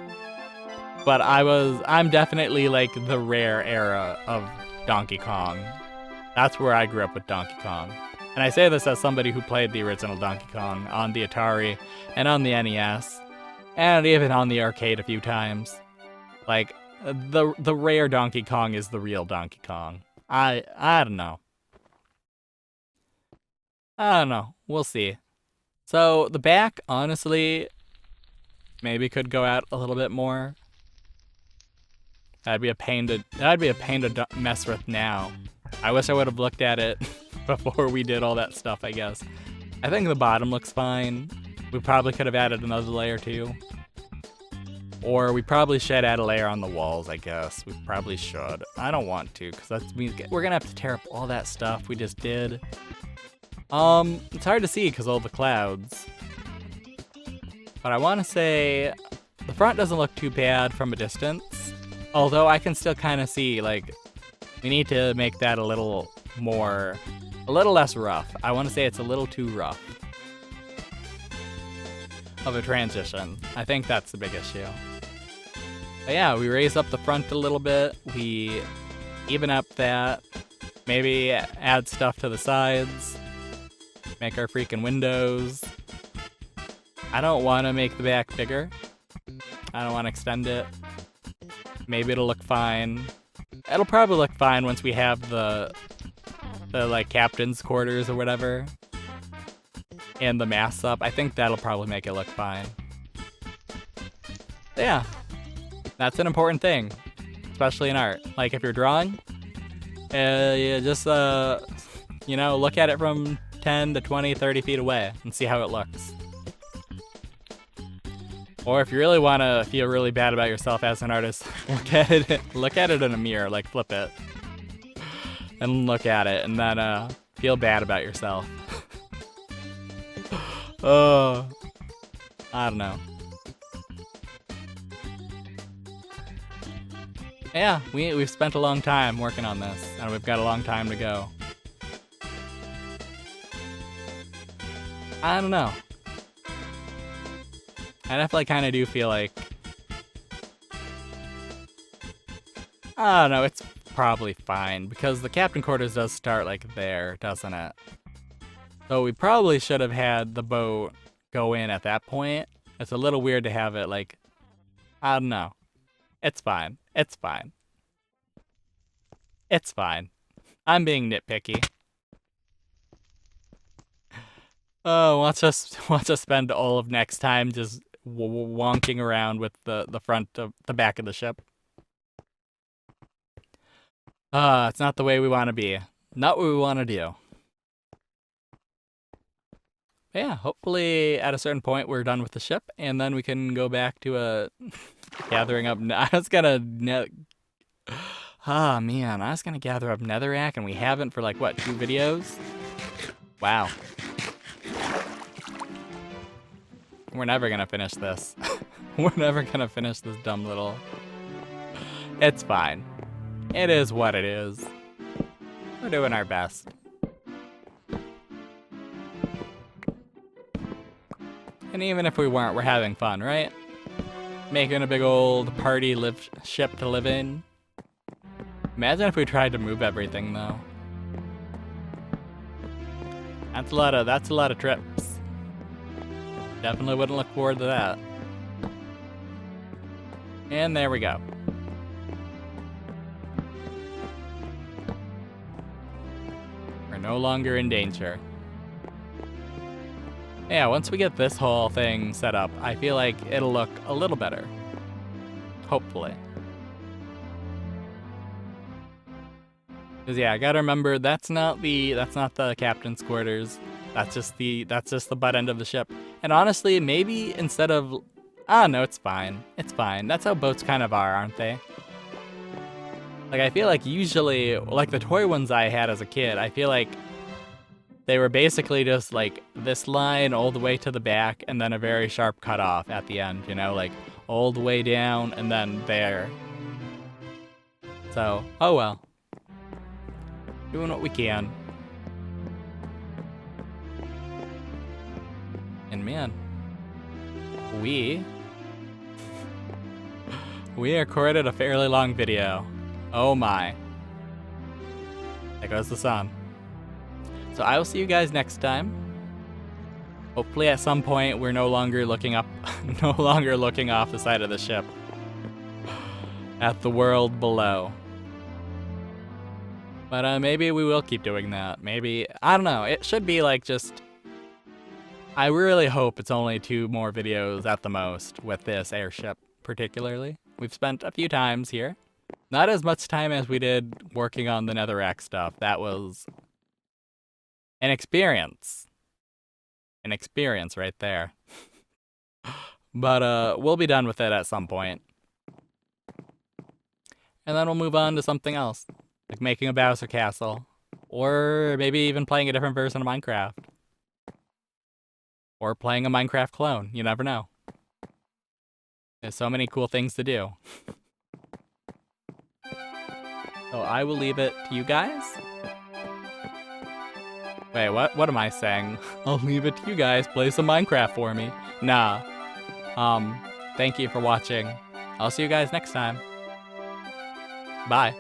but I'm definitely like the rare era of Donkey Kong. That's where I grew up with Donkey Kong. And I say this as somebody who played the original Donkey Kong on the Atari and on the NES, and even on the arcade a few times. Like, the rare Donkey Kong is the real Donkey Kong. I don't know. I don't know. We'll see. So the back, honestly, maybe could go out a little bit more. That'd be a pain to mess with now. I wish I would have looked at it before we did all that stuff, I guess. I think the bottom looks fine. We probably could have added another layer too. Or we probably should add a layer on the walls, I guess. We probably should. I don't want to, because that means we're gonna have to tear up all that stuff we just did. It's hard to see because all the clouds. But I want to say the front doesn't look too bad from a distance. Although I can still kind of see, like, we need to make that a little less rough. I want to say it's a little too rough of a transition. I think that's the big issue. But yeah, we raise up the front a little bit. We even up that. Maybe add stuff to the sides. Make our freaking windows. I don't want to make the back bigger. I don't want to extend it. Maybe it'll look fine. It'll probably look fine once we have the like captain's quarters or whatever. And the masts up. I think that'll probably make it look fine. But yeah. That's an important thing. Especially in art. Like if you're drawing, you just you know, look at it from 10 to 20, 30 feet away and see how it looks. Or if you really want to feel really bad about yourself as an artist, look at it in a mirror, like flip it. And look at it, and then feel bad about yourself. Oh, I don't know. Yeah, we've spent a long time working on this, and we've got a long time to go. I don't know. I definitely kind of do feel like... I don't know, it's probably fine, because the captain quarters does start like there, doesn't it? So we probably should have had the boat go in at that point. It's a little weird to have it like... I don't know. It's fine. It's fine. It's fine. I'm being nitpicky. Oh, watch us spend all of next time just wonking around with the back of the ship. It's not the way we want to be. Not what we want to do. But yeah, hopefully at a certain point we're done with the ship, and then we can go back to gathering up. I was gonna man, I was gonna gather up netherrack, and we haven't for like what, 2 videos? Wow. We're never gonna finish this. We're never gonna finish this dumb little... It's fine. It is what it is. We're doing our best. And even if we weren't, we're having fun, right? Making a big old party ship to live in. Imagine if we tried to move everything, though. That's a lot of trips. Definitely wouldn't look forward to that. And there we go. We're no longer in danger. Yeah, once we get this whole thing set up, I feel like it'll look a little better. Hopefully. Cause yeah, I gotta remember that's not the captain's quarters. That's just the butt end of the ship. And honestly, maybe instead of... Ah, no, it's fine. It's fine. That's how boats kind of are, aren't they? Like, I feel like usually, like the toy ones I had as a kid, I feel like they were basically just like this line all the way to the back and then a very sharp cutoff at the end, you know, like all the way down and then there. So, oh well. Doing what we can. And man, we recorded a fairly long video. Oh my. There goes the sun. So I will see you guys next time. Hopefully at some point we're no longer looking up, no longer looking off the side of the ship at the world below. But maybe we will keep doing that. Maybe, I don't know, it should be like just... I really hope it's only 2 more videos at the most with this airship particularly. We've spent a few times here. Not as much time as we did working on the netherrack stuff. That was an experience. An experience right there. But we'll be done with it at some point. And then we'll move on to something else. Like making a Bowser castle. Or maybe even playing a different version of Minecraft. Or playing a Minecraft clone. You never know. There's so many cool things to do. So I will leave it to you guys. Wait, what am I saying? I'll leave it to you guys. Play some Minecraft for me. Nah. Thank you for watching. I'll see you guys next time. Bye.